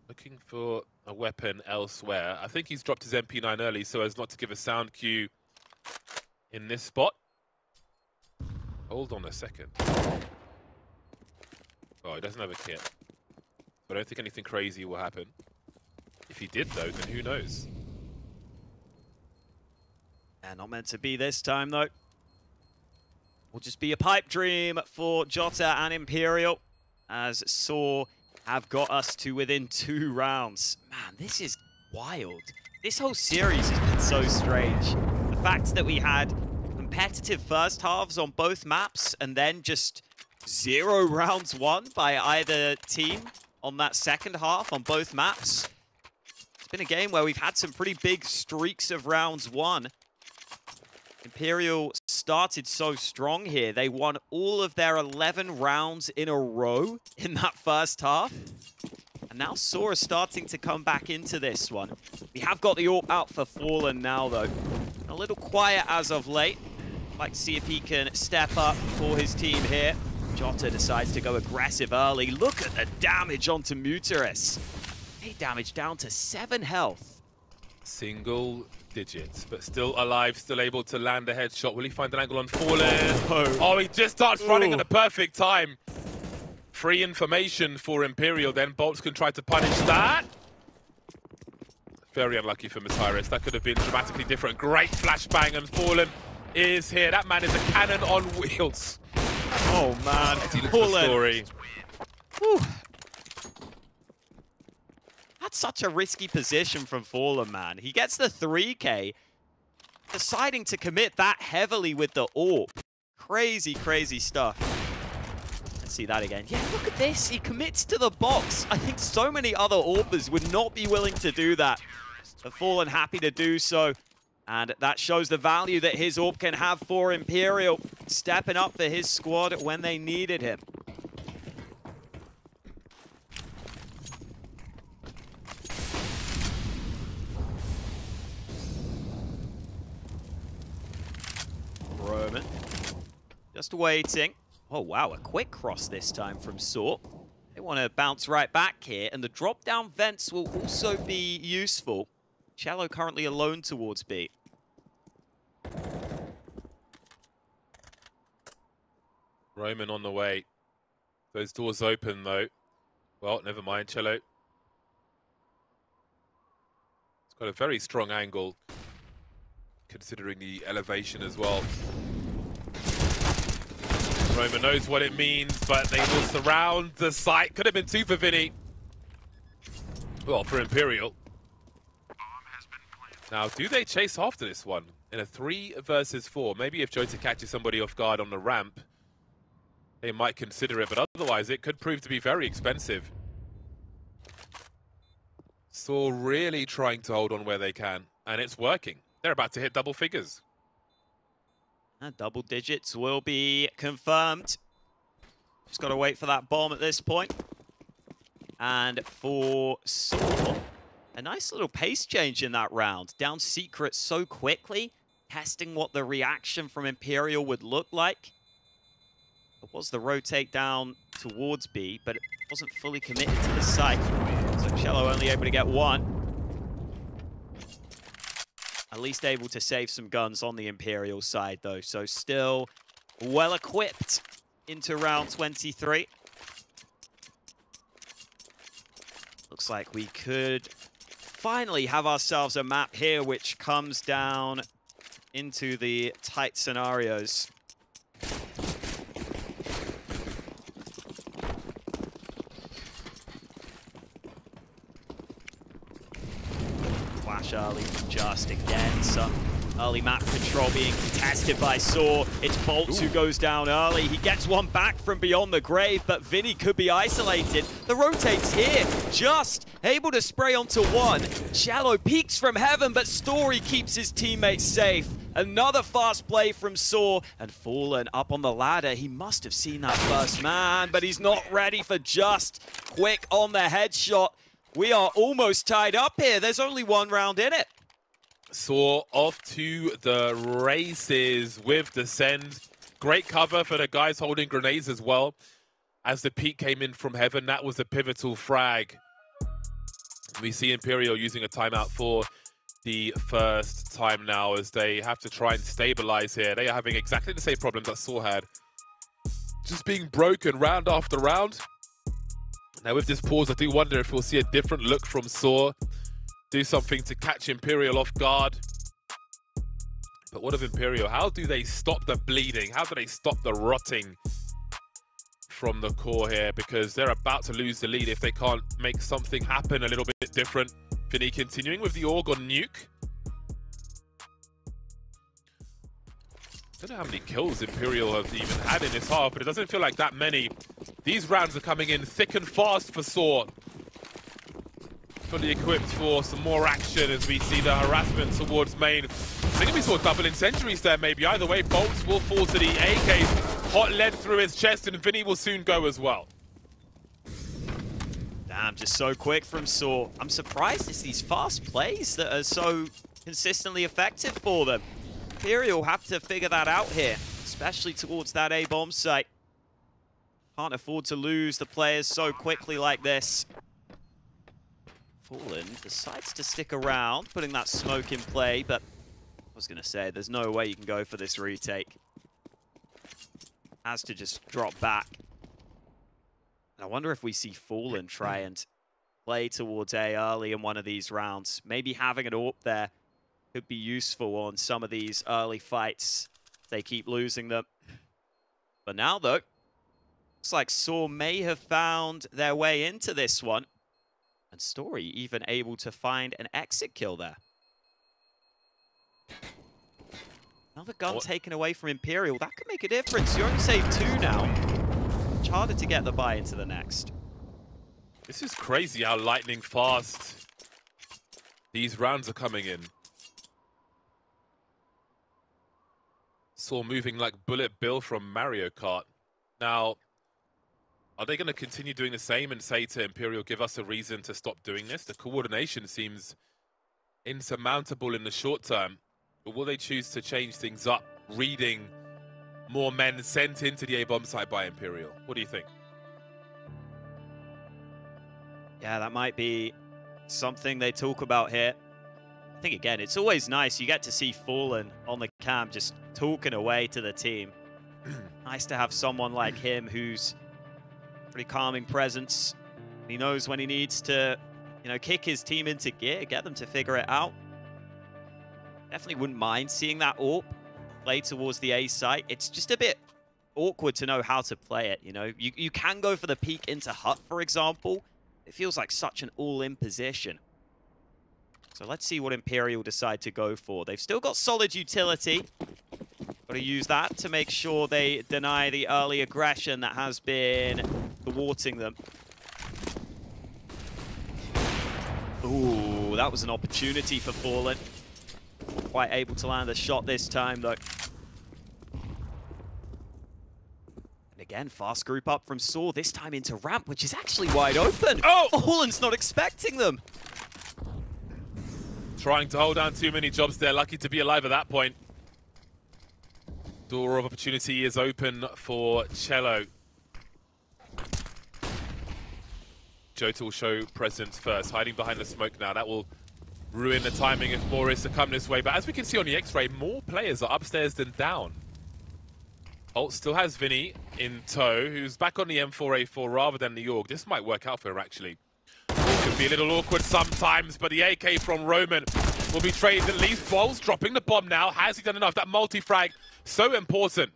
Looking for a weapon elsewhere. I think he's dropped his MP9 early so as not to give a sound cue in this spot. Hold on a second. Oh, he doesn't have a kit. I don't think anything crazy will happen. If he did, though, then who knows? And not meant to be this time, though. Will just be a pipe dream for JOTA and Imperial, as sAw have got us to within 2 rounds. Man, this is wild. This whole series has been so strange. The fact that we had competitive first halves on both maps and then just 0 rounds won by either team on that second half on both maps. It's been a game where we've had some pretty big streaks of rounds won. Imperial started so strong here. They won all of their 11 rounds in a row in that first half. And now sAw is starting to come back into this one. We have got the AWP out for Fallen now, though. A little quiet as of late. Like to see if he can step up for his team here. JOTA decides to go aggressive early. Look at the damage onto MUTiRiS. 8 damage down to 7 health. Single digits, but still alive, still able to land a headshot. Will he find an angle on Fallen? Oh, he just starts running at the perfect time. Free information for Imperial then. boltz can try to punish that. Very unlucky for MUTiRiS. That could have been dramatically different. Great flashbang, and Fallen is here. That man is a cannon on wheels. Oh man, Fallen. That's such a risky position from Fallen, man. He gets the 3K, deciding to commit that heavily with the AWP. Crazy, crazy stuff. Let's see that again. Yeah, look at this. He commits to the box. I think so many other AWPers would not be willing to do that. But Fallen happy to do so. And that shows the value that his AWP can have for Imperial, stepping up for his squad when they needed him. Roman, just waiting. Oh wow, a quick cross this time from sAw. They want to bounce right back here, and the drop-down vents will also be useful. Cello currently alone towards B. Roman on the way. Those doors open, though. Well, never mind, Cello. It's got a very strong angle, considering the elevation as well. Roman knows what it means, but they will surround the site. Could have been 2 for VINI. Well, for Imperial. Now, do they chase after this one in a 3 versus 4? Maybe if JOTA catches somebody off guard on the ramp, they might consider it, but otherwise it could prove to be very expensive. sAw really trying to hold on where they can, and it's working. They're about to hit double figures. And double digits will be confirmed. Just got to wait for that bomb at this point. And for sAw, a nice little pace change in that round. Down secret so quickly, testing what the reaction from Imperial would look like. It was the rotate down towards B, but it wasn't fully committed to the site. So Cello only able to get 1. At least able to save some guns on the Imperial side, though. So still well-equipped into round 23. Looks like we could finally have ourselves a map here which comes down into the tight scenarios. Flash early from Just again. Some early map control being contested by sAw. It's boltz who goes down early. He gets one back from beyond the grave, but VINI could be isolated. The rotate's here. Just able to spray onto one. Shallow peeks from heaven, but Story keeps his teammates safe. Another fast play from sAw, and Fallen up on the ladder. He must have seen that first man, but he's not ready for Just. Quick on the headshot. We are almost tied up here. There's only one round in it. sAw off to the races with the send. Great cover for the guys holding grenades as well. As the peak came in from heaven, that was a pivotal frag. We see Imperial using a timeout for the first time now as they have to try and stabilize here. They are having exactly the same problems that sAw had. Just being broken round after round. Now with this pause, I do wonder if we'll see a different look from sAw. Do something to catch Imperial off guard. But what of Imperial? How do they stop the bleeding? How do they stop the rotting from the core here? Because they're about to lose the lead if they can't make something happen a little bit different. VINI continuing with the AUG on Nuke. I don't know how many kills Imperial have even had in this half, but it doesn't feel like that many. These rounds are coming in thick and fast for sAw. Fully equipped for some more action as we see the harassment towards main. I think we saw double incendiaries there maybe. Either way, boltz will fall to the AK. Hot lead through his chest, and VINI will soon go as well. Damn, just so quick from sAw. I'm surprised it's these fast plays that are so consistently effective for them. Imperial have to figure that out here, especially towards that A bomb site. Can't afford to lose the players so quickly like this. Fallen decides to stick around, putting that smoke in play, but I was going to say, there's no way you can go for this retake. Has to just drop back. I wonder if we see Fallen try and play towards A early in one of these rounds. Maybe having an AWP there could be useful on some of these early fights. They keep losing them. But now, though, looks like sAw may have found their way into this one. And Story even able to find an exit kill there. Another gun taken away from Imperial. That could make a difference. You only save 2 now. Much harder to get the buy into the next. This is crazy how lightning fast these rounds are coming in. sAw moving like Bullet Bill from Mario Kart. Now, are they going to continue doing the same and say to Imperial, give us a reason to stop doing this? The coordination seems insurmountable in the short term. But will they choose to change things up, reading more men sent into the A-bomb site by Imperial? What do you think? Yeah, that might be something they talk about here. I think, again, it's always nice. You get to see Fallen on the cam just talking away to the team. Nice to have someone like him who's pretty calming presence. He knows when he needs to, you know, kick his team into gear, get them to figure it out. Definitely wouldn't mind seeing that AWP play towards the A site. It's just a bit awkward to know how to play it, you know. You can go for the peek into hut, for example. It feels like such an all-in position. So let's see what Imperial decide to go for. They've still got solid utility. Got to use that to make sure they deny the early aggression that has been thwarting them. Ooh, that was an opportunity for Fallen. Not quite able to land a shot this time, though. And again, fast group up from sAw, this time into ramp, which is actually wide open. Oh! Fallen's not expecting them. Trying to hold down too many jobs there. Lucky to be alive at that point. Door of opportunity is open for Cello. JOTA will show presence first, hiding behind the smoke now. That will ruin the timing if more is to come this way. But as we can see on the X-ray, more players are upstairs than down. boltz still has VINI in tow, who's back on the M4A4 rather than the AUG. This might work out for her, actually. All be a little awkward sometimes, but the AK from Roman will be traded at least. boltz dropping the bomb now. Has he done enough? That multi-frag, so important.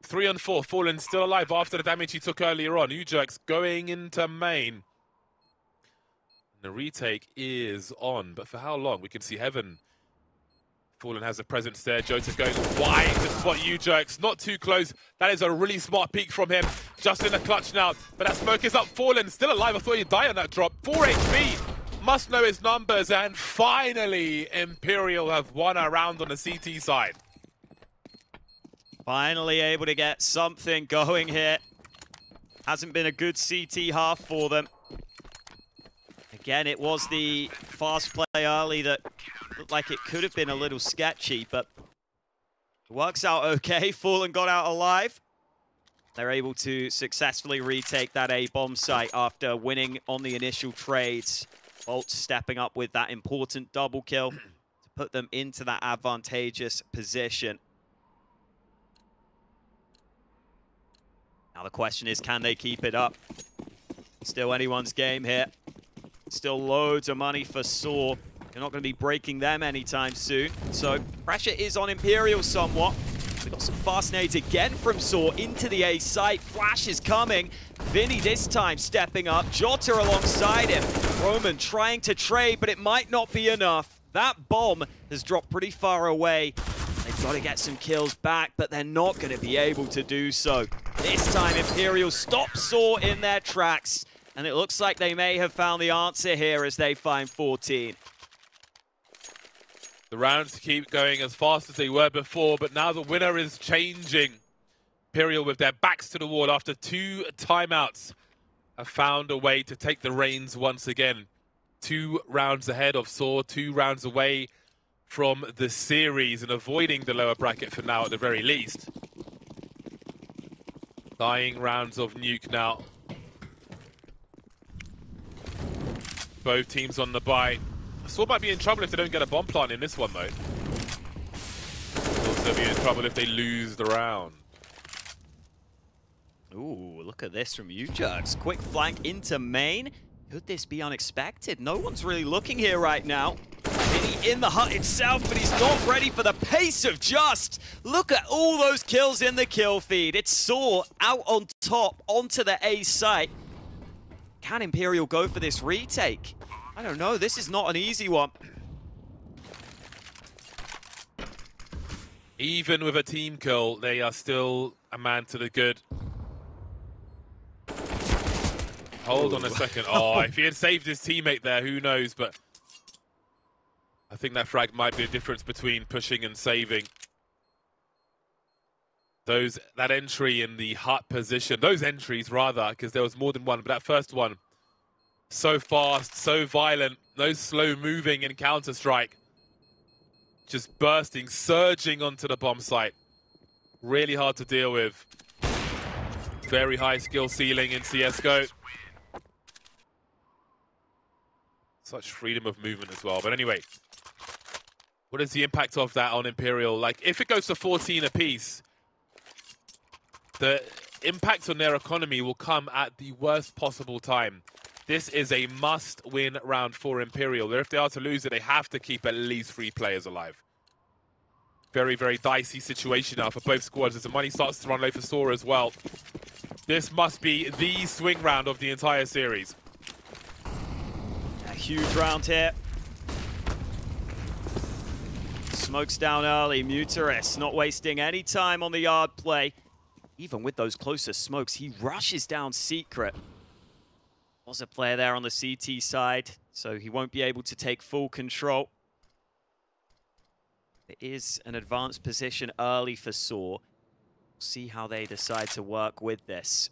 3 on 4, Fallen still alive after the damage he took earlier on. ewjerkz going into main. The retake is on, but for how long? We can see Heaven. Fallen has a presence there. JOTA going wide to spot ewjerkz. Not too close. That is a really smart peek from him. Just in the clutch now. But that smoke is up. Fallen still alive. I thought he'd die on that drop. 4 HP. Must know his numbers. And finally, Imperial have won a round on the CT side. Finally able to get something going here. Hasn't been a good CT half for them. Again, it was the fast play early that looked like it could have been a little sketchy, but it works out okay. Fallen got out alive. They're able to successfully retake that A bomb site after winning on the initial trades. boltz stepping up with that important double kill to put them into that advantageous position. Now the question is, can they keep it up? Still anyone's game here. Still loads of money for sAw. You're not going to be breaking them anytime soon. So pressure is on Imperial somewhat. We've got some fast nades again from sAw into the A site. Flash is coming. VINI this time stepping up. JOTA alongside him. Roman trying to trade, but it might not be enough. That bomb has dropped pretty far away. They've got to get some kills back, but they're not going to be able to do so. This time Imperial stops sAw in their tracks. And it looks like they may have found the answer here as they find 14. The rounds keep going as fast as they were before, but now the winner is changing. Imperial, with their backs to the wall after 2 timeouts, have found a way to take the reins once again. 2 rounds ahead of sAw, 2 rounds away from the series and avoiding the lower bracket for now at the very least. Dying rounds of Nuke now. Both teams on the bye. sAw might be in trouble if they don't get a bomb plant in this one, though. They'll also be in trouble if they lose the round. Ooh, look at this from ewjerkz. Quick flank into main. Could this be unexpected? No one's really looking here right now. VINI in the hut itself, but he's not ready for the pace of Just. Look at all those kills in the kill feed. It's sAw out on top onto the A site. Can Imperial go for this retake? I don't know. This is not an easy one. Even with a team kill, they are still a man to the good. Hold on a second. Oh, if he had saved his teammate there, who knows? But I think that frag might be a difference between pushing and saving. That entry in the hut position, those entries rather, because there was more than one, but that first one, so fast, so violent, no slow moving in Counter-Strike. Just bursting, surging onto the bomb site. Really hard to deal with. Very high skill ceiling in CSGO. Such freedom of movement as well. But anyway, what is the impact of that on Imperial? Like, if it goes to 14 apiece, the impact on their economy will come at the worst possible time. This is a must-win round for Imperial. If they are to lose it, they have to keep at least 3 players alive. Very, very dicey situation now for both squads as the money starts to run low for sAw as well. This must be the swing round of the entire series. A huge round here. Smokes down early. MUTiRiS not wasting any time on the yard play. Even with those closer smokes, he rushes down Secret. Was a player there on the CT side, so he won't be able to take full control. It is an advanced position early for sAw. See how they decide to work with this.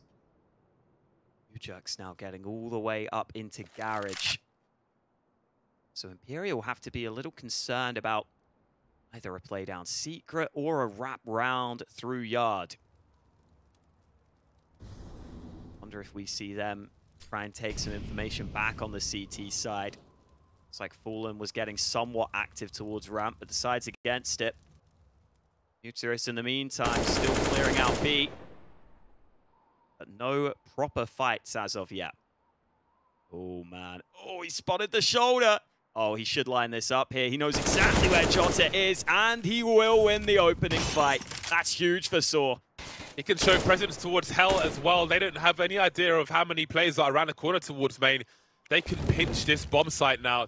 ewjerkz now getting all the way up into Garage. So Imperial will have to be a little concerned about either a play down Secret or a wrap round through yard. Wonder if we see them try and take some information back on the CT side. Looks like Fallen was getting somewhat active towards ramp, but decides against it. MUTiRiS in the meantime still clearing out B. But no proper fights as of yet. Oh, man. Oh, he spotted the shoulder. Oh, he should line this up here. He knows exactly where JOTA is, and he will win the opening fight. That's huge for sAw. He can show presence towards Hell as well. They don't have any idea of how many players are around the corner towards main. They can pinch this bomb site now.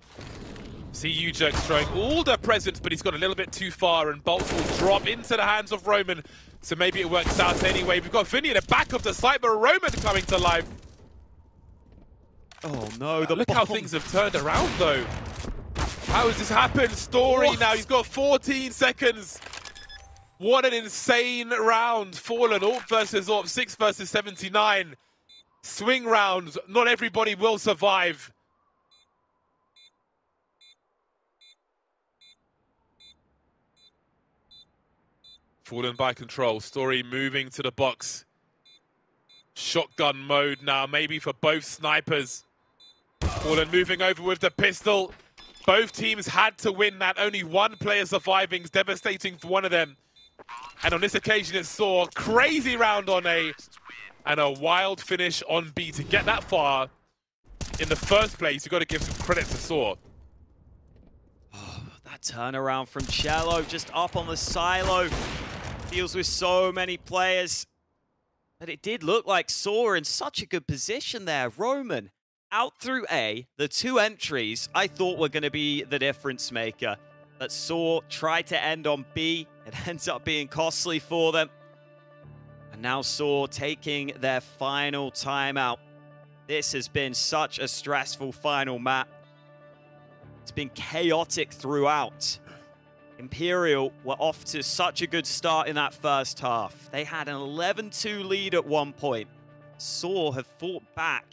See ewjerkz throwing all the presence, but he's gone a little bit too far, and boltz will drop into the hands of Roman. So maybe it works out anyway. We've got VINI at the back of the site, but Roman coming to life. Oh, no. Look how things have turned around, though. How has this happened? Story What? now. He's got 14 seconds. What an insane round. Fallen, AWP versus AWP, 6 versus 79. Swing rounds. Not everybody will survive. Fallen by control. Story moving to the box. Shotgun mode now, maybe for both snipers. Fallen moving over with the pistol. Both teams had to win that. Only one player surviving is devastating for one of them. And on this occasion, it's sAw. Crazy round on A. And a wild finish on B. To get that far in the first place, you've got to give some credit to sAw. Oh, that turnaround from cello, just up on the silo. Deals with so many players. But it did look like sAw in such a good position there. Roman out through A. The two entries I thought were going to be the difference maker. But sAw tried to end on B. It ends up being costly for them. And now sAw taking their final timeout. This has been such a stressful final map. It's been chaotic throughout. Imperial were off to such a good start in that first half. They had an 11-2 lead at one point. sAw have fought back.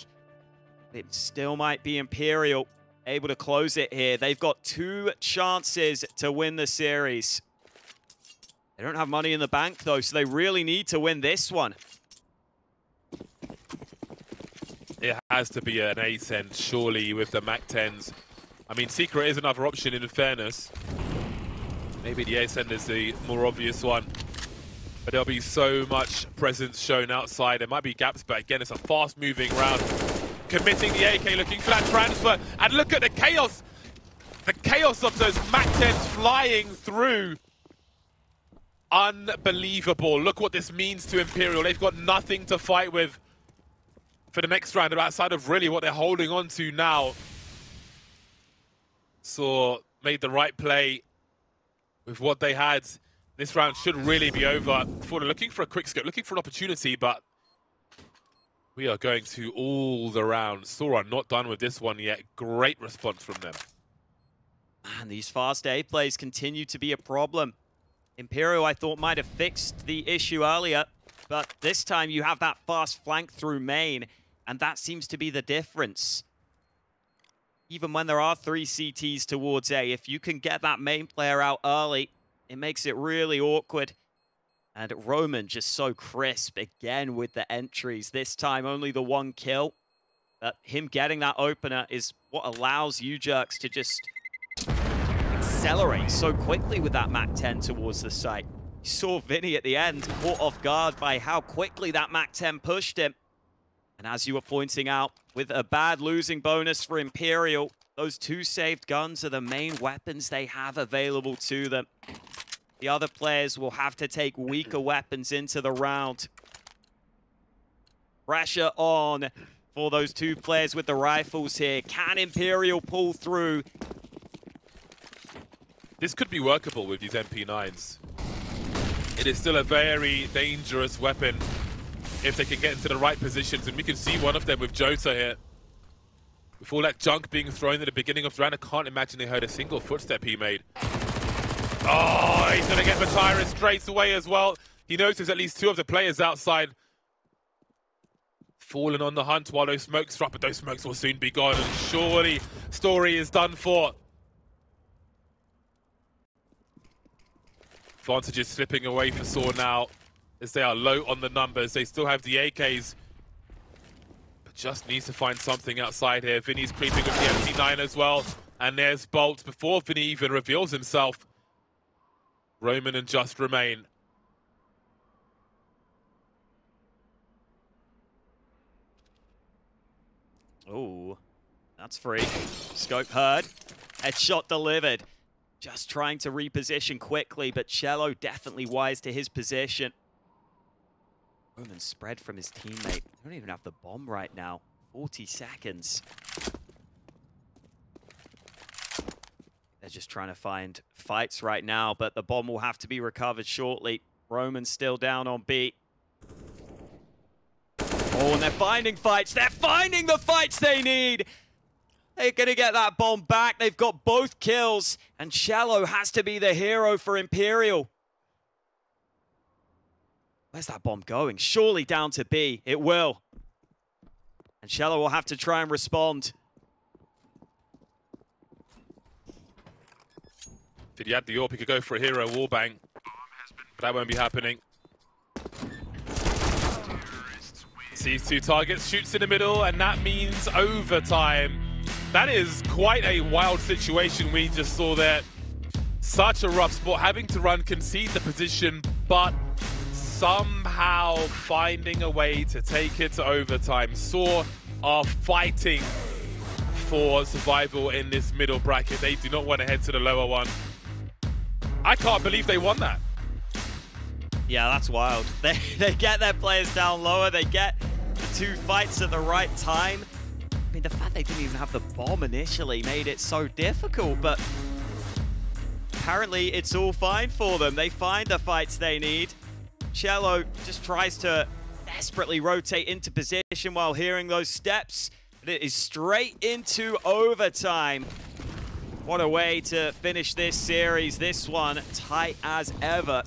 It still might be Imperial able to close it here. They've got 2 chances to win the series. They don't have money in the bank, though, so they really need to win this one. It has to be an ace end, surely, with the MAC-10s. I mean, Secret is another option, in fairness. Maybe the ace end is the more obvious one. But there'll be so much presence shown outside. There might be gaps, but again, it's a fast-moving round. Committing the AK, looking for that transfer. And look at the chaos! The chaos of those MAC-10s flying through. Unbelievable. Look what this means to Imperial. They've got nothing to fight with for the next round, outside of really what they're holding on to now. sAw made the right play with what they had. This round should really be over. Fallen looking for a quick scope, looking for an opportunity, but we are going to all the rounds. sAw are not done with this one yet. Great response from them. Man, these fast A plays continue to be a problem. Imperial, I thought, might have fixed the issue earlier, but this time you have that fast flank through main, and that seems to be the difference. Even when there are 3 CTs towards A, if you can get that main player out early, it makes it really awkward. And Roman just so crisp again with the entries. This time only the 1 kill. But him getting that opener is what allows ewjerkz to just accelerate so quickly with that MAC-10 towards the site. You saw VINI at the end caught off guard by how quickly that MAC-10 pushed him. And as you were pointing out, with a bad losing bonus for Imperial, those 2 saved guns are the main weapons they have available to them. The other players will have to take weaker weapons into the round. Pressure on for those 2 players with the rifles here. Can Imperial pull through? This could be workable with these MP9s. It is still a very dangerous weapon if they can get into the right positions, and we can see one of them with JOTA here. With all that junk being thrown at the beginning of the round, I can't imagine they heard a single footstep he made. Oh, he's going to get MUTiRiS straight away as well. He noticed at least 2 of the players outside. Fallen on the hunt while those smokes drop, but those smokes will soon be gone, and surely Story is done for. Advantages slipping away for sAw now, as they are low on the numbers. They still have the AKs, but just needs to find something outside here. VINI's creeping with the MP9 as well, and there's boltz before VINI even reveals himself. Roman and Just remain. Oh, That's free. Scope heard. Headshot delivered. Just trying to reposition quickly, but Cello definitely wise to his position. Roman spread from his teammate. They don't even have the bomb right now. 40 seconds. They're just trying to find fights right now, but the bomb will have to be recovered shortly. Roman's still down on B. Oh, and they're finding fights. They're finding the fights they need. They're going to get that bomb back. They've got both kills, and Cello has to be the hero for Imperial. Where's that bomb going? Surely down to B. It will. And Cello will have to try and respond. Did he add the AWP? He could go for a hero wallbang. But that won't be happening. Sees two targets, shoots in the middle, and that means overtime. That is quite a wild situation we just saw there. Such a rough spot, having to run, concede the position, but somehow finding a way to take it to overtime. sAw are fighting for survival in this middle bracket. They do not want to head to the lower one. I can't believe they won that. Yeah, that's wild. They get their players down lower. They get the two fights at the right time. I mean, the fact they didn't even have the bomb initially made it so difficult, but apparently it's all fine for them. They find the fights they need. Cello just tries to desperately rotate into position while hearing those steps. But it is straight into overtime. What a way to finish this series. This one tight as ever.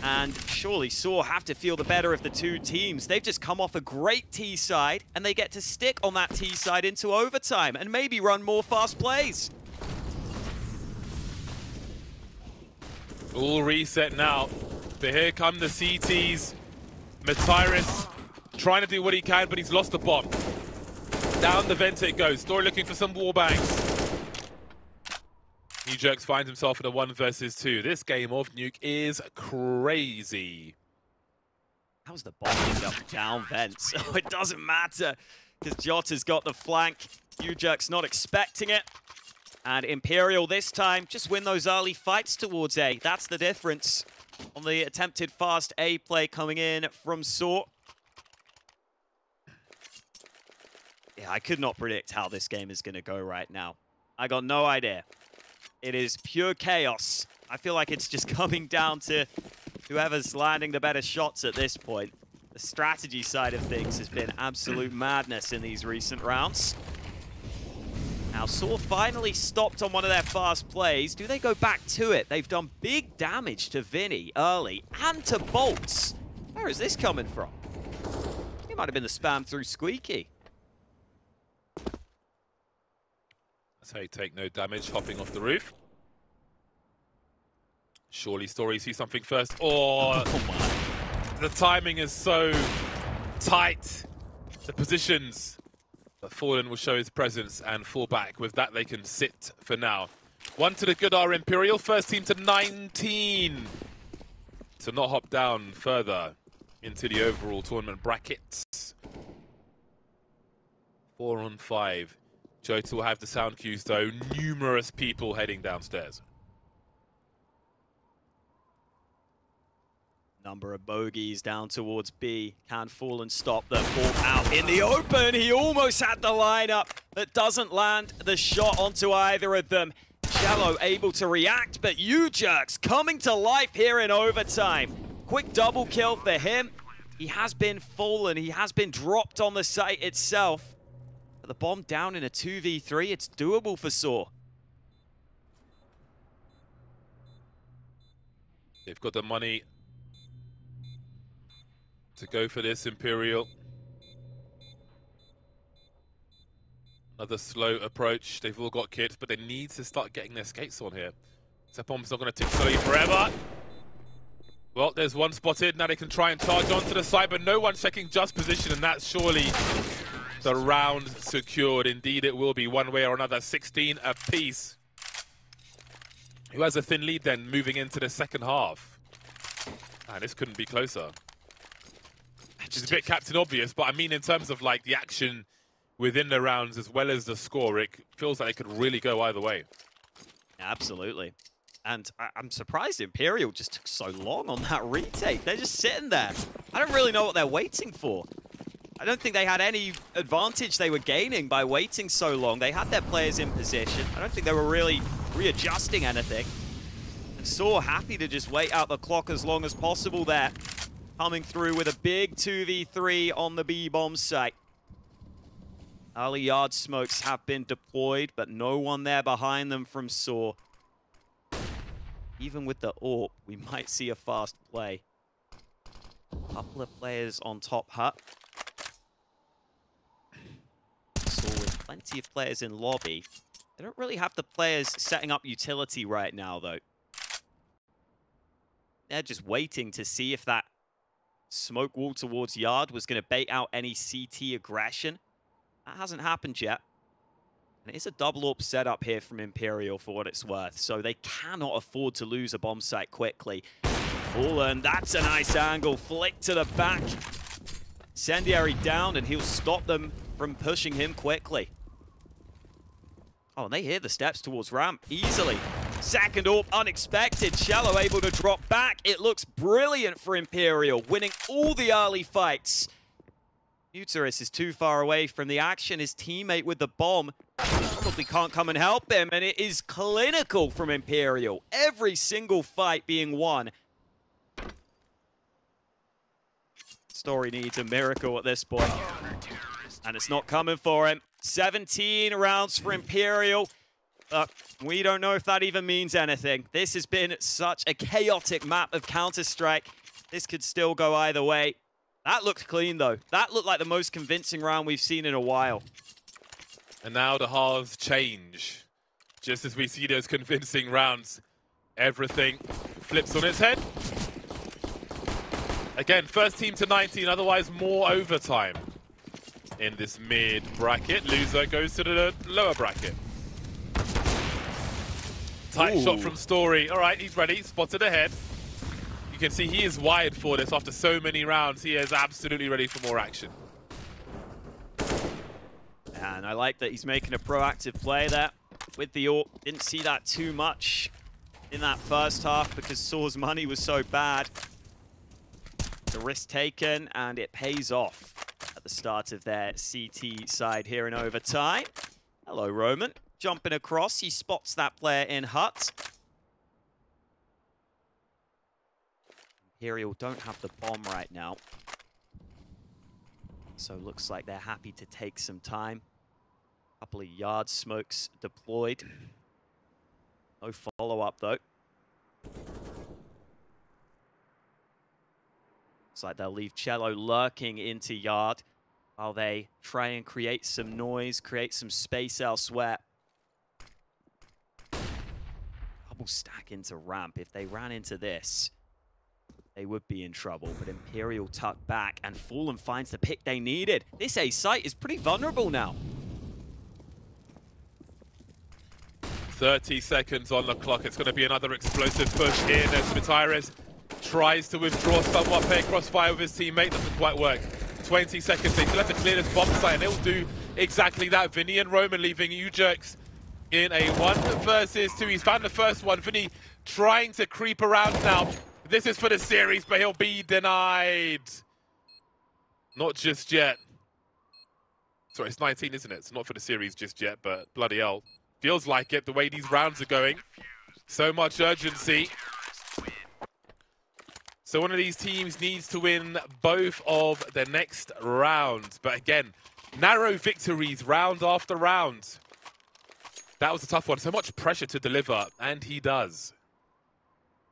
And surely sAw have to feel the better of the two teams. They've just come off a great T side, and they get to stick on that T side into overtime and maybe run more fast plays. All reset now. But here come the CTs. MUTiRiS trying to do what he can, but he's lost the bomb. Down the vent it goes. Story looking for some wall bangs. ewjerkz finds himself in a 1 versus 2. This game of Nuke is crazy. How's the bomb end up down vent? So it doesn't matter because JOTA's got the flank. ewjerkz not expecting it. And Imperial this time just win those early fights towards A. That's the difference on the attempted fast A play coming in from sAw. Yeah, I could not predict how this game is going to go right now. I got no idea. It is pure chaos. I feel like it's just coming down to whoever's landing the better shots at this point. The strategy side of things has been absolute madness in these recent rounds. Now, sAw finally stopped on one of their fast plays. Do they go back to it? They've done big damage to VINI early and to boltz. Where is this coming from? It might have been the spam through Squeaky. That's how you take no damage, hopping off the roof. Surely Story sees something first. Oh my. The timing is so tight. The positions. But Fallen will show his presence and fall back. With that, they can sit for now. 1 to the good are Imperial. First team to 19. To not hop down further into the overall tournament brackets. 4 on 5. JOTA will have the sound cues, though. Numerous people heading downstairs. Number of bogeys down towards B. Can Fallen stop the ball out in the open? He almost had the lineup, but doesn't land the shot onto either of them. Cello able to react, but ewjerkz coming to life here in overtime. Quick double kill for him. He has been fallen. He has been dropped on the site itself. But the bomb down in a 2v3. It's doable for sAw. They've got the money to go for this, Imperial. Another slow approach. They've all got kits, but they need to start getting their skates on here. Bomb's not going to tick slowly forever. Well, there's one spotted. Now they can try and charge onto the side, but no one's checking just position, and that's surely the round secured. Indeed, it will be one way or another. 16 apiece. Who has a thin lead then moving into the second half? Man, this couldn't be closer. Which is a bit Captain Obvious, but I mean in terms of like the action within the rounds as well as the score, it feels like it could really go either way. Absolutely. And I'm surprised Imperial just took so long on that retake. They're just sitting there. I don't really know what they're waiting for. I don't think they had any advantage they were gaining by waiting so long. They had their players in position. I don't think they were really readjusting anything. And sAw happy to just wait out the clock as long as possible there. Coming through with a big 2v3 on the B-bomb site. Early yard smokes have been deployed, but no one there behind them from sAw. Even with the AWP, we might see a fast play. Couple of players on top hut. sAw with plenty of players in lobby. They don't really have the players setting up utility right now, though. They're just waiting to see if that smoke wall towards yard was going to bait out any CT aggression. That hasn't happened yet. And it's a double AWP setup here from Imperial for what it's worth, so they cannot afford to lose a bomb site quickly. Fallen, that's a nice angle, flick to the back. Incendiary down, and he'll stop them from pushing him quickly. Oh, and they hear the steps towards ramp easily. Second AWP, unexpected. Shallow able to drop back. It looks brilliant for Imperial, winning all the early fights. MUTiRiS is too far away from the action. His teammate with the bomb probably can't come and help him, and it is clinical from Imperial. Every single fight being won. Story needs a miracle at this point, and it's not coming for him. 17 rounds for Imperial. We don't know if that even means anything. This has been such a chaotic map of Counter-Strike. This could still go either way. That looked clean, though. That looked like the most convincing round we've seen in a while. And now the halves change. Just as we see those convincing rounds, everything flips on its head. Again, first team to 19, otherwise more overtime in this mid bracket. Loser goes to the lower bracket. Tight shot from Story. All right, he's ready, spotted ahead. You can see he is wired for this after so many rounds. He is absolutely ready for more action. And I like that he's making a proactive play there with the AWP. Didn't see that too much in that first half because sAw's money was so bad. The risk taken, and it pays off at the start of their CT side here in overtime. Hello, Roman. Jumping across, he spots that player in hut. Imperial don't have the bomb right now. So looks like they're happy to take some time. Couple of yard smokes deployed. No follow-up, though. Looks like they'll leave Cello lurking into yard while they try and create some noise, create some space elsewhere. Double stack into ramp. If they ran into this, they would be in trouble, but Imperial tucked back, and Fallen finds the pick they needed. This A site is pretty vulnerable now. 30 seconds on the clock. It's going to be another explosive push in as MUTiRiS tries to withdraw somewhat, play crossfire with his teammate. Doesn't quite work. 20 seconds. They still have to clear this bomb site, and they'll do exactly that. VINI and Roman leaving ewjerkz in a 1 versus 2. He's found the first one. VINI trying to creep around now. This is for the series, but he'll be denied. Not just yet. Sorry, it's 19, isn't it? It's not for the series just yet, but bloody hell. Feels like it, the way these rounds are going. So much urgency. So one of these teams needs to win both of the next rounds. But again, narrow victories round after round. That was a tough one. So much pressure to deliver, and he does.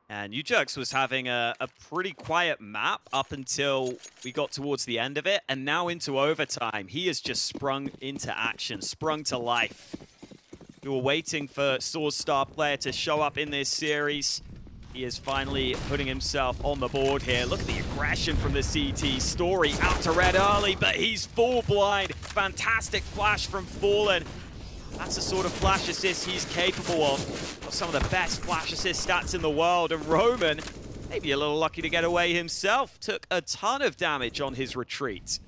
And ewjerkz was having a pretty quiet map up until we got towards the end of it, and now into overtime. He has just sprung into action, sprung to life. We were waiting for sAw's star player to show up in this series. He is finally putting himself on the board here. Look at the aggression from the CT. Story out to red early, but he's full blind. Fantastic flash from Fallen. That's the sort of flash assist he's capable of. Got some of the best flash assist stats in the world. And Roman, maybe a little lucky to get away himself, took a ton of damage on his retreat.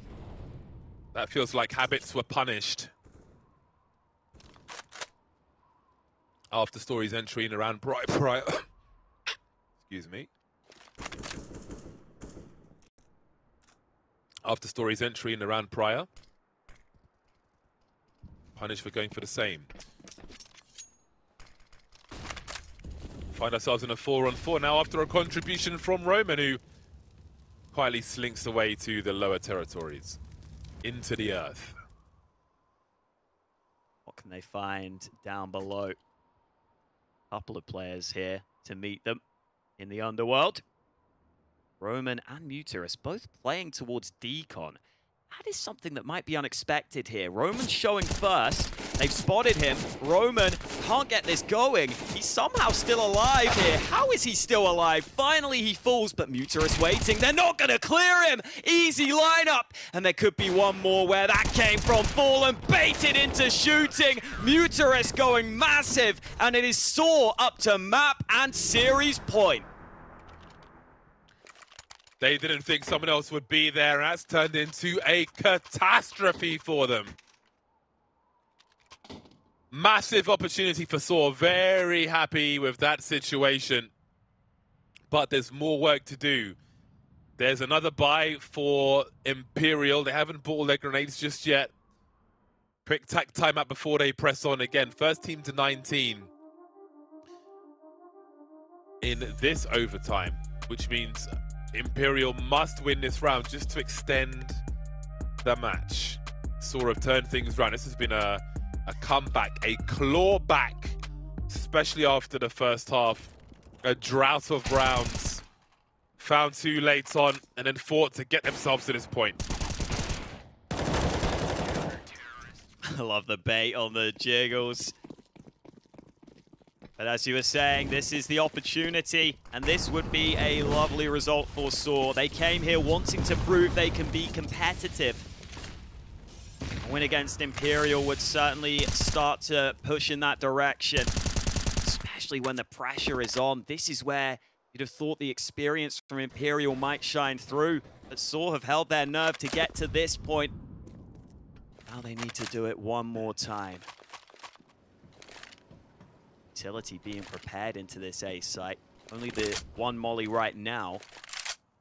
That feels like habits were punished. After Story's entry in around prior. Excuse me. After Story's entry in the round prior. Punished for going for the same. Find ourselves in a 4-on-4 now after a contribution from Roman, who quietly slinks away to the lower territories. Into the earth. What can they find down below? Couple of players here to meet them in the underworld. Roman and MUTiRiS both playing towards Decon. That is something that might be unexpected here. Roman showing first. They've spotted him. Roman can't get this going. He's somehow still alive here. How is he still alive? Finally he falls, but MUTiRiS waiting. They're not going to clear him. Easy lineup. And there could be one more where that came from. Fallen baited into shooting. MUTiRiS going massive. And it is sAw up to map and series point. They didn't think someone else would be there, and that's turned into a catastrophe for them. Massive opportunity for sAw. Very happy with that situation. But there's more work to do. There's another buy for Imperial. They haven't bought all their grenades just yet. Quick timeout before they press on again. First team to 19 in this overtime, which means Imperial must win this round just to extend the match. sAw have turned things around. This has been a comeback, a clawback, especially after the first half. A drought of rounds. Found too late on and then fought to get themselves to this point. I love the bait on the jiggles. But as you were saying, this is the opportunity, and this would be a lovely result for sAw. They came here wanting to prove they can be competitive. A win against Imperial would certainly start to push in that direction, especially when the pressure is on. This is where you'd have thought the experience from Imperial might shine through, but sAw have held their nerve to get to this point. Now they need to do it one more time. Utility being prepared into this A site. Only the one molly right now.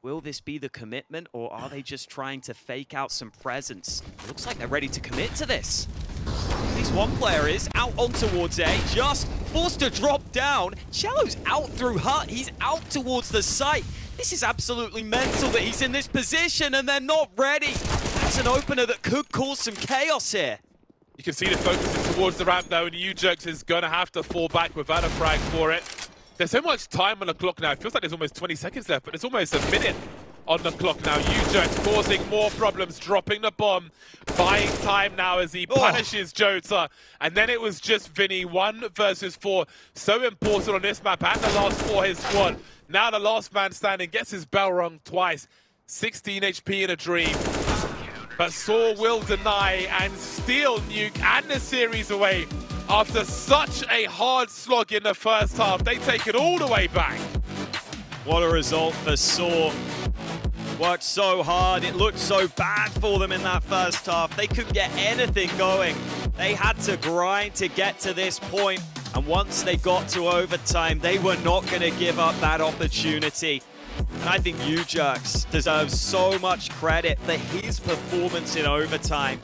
Will this be the commitment, or are they just trying to fake out some presence? It looks like they're ready to commit to this. At least one player is out on towards A, just forced to drop down. Cello's out through hut. He's out towards the site. This is absolutely mental that he's in this position and they're not ready. That's an opener that could cause some chaos here. You can see the focus is towards the ramp though, and ewjerkz is going to have to fall back without a frag for it. There's so much time on the clock now. It feels like there's almost 20 seconds left, but it's almost a minute on the clock now. ewjerkz causing more problems, dropping the bomb, buying time now as he punishes JOTA. And then it was just VINI, 1 versus 4. So important on this map, and the last for his squad. Now the last man standing gets his bell rung twice. 16 HP in a dream. But sAw will deny and steal Nuke and the series away after such a hard slog in the first half. They take it all the way back. What a result for sAw. Worked so hard. It looked so bad for them in that first half. They couldn't get anything going. They had to grind to get to this point. And once they got to overtime, they were not going to give up that opportunity. And I think ewjerkz deserves so much credit for his performance in overtime.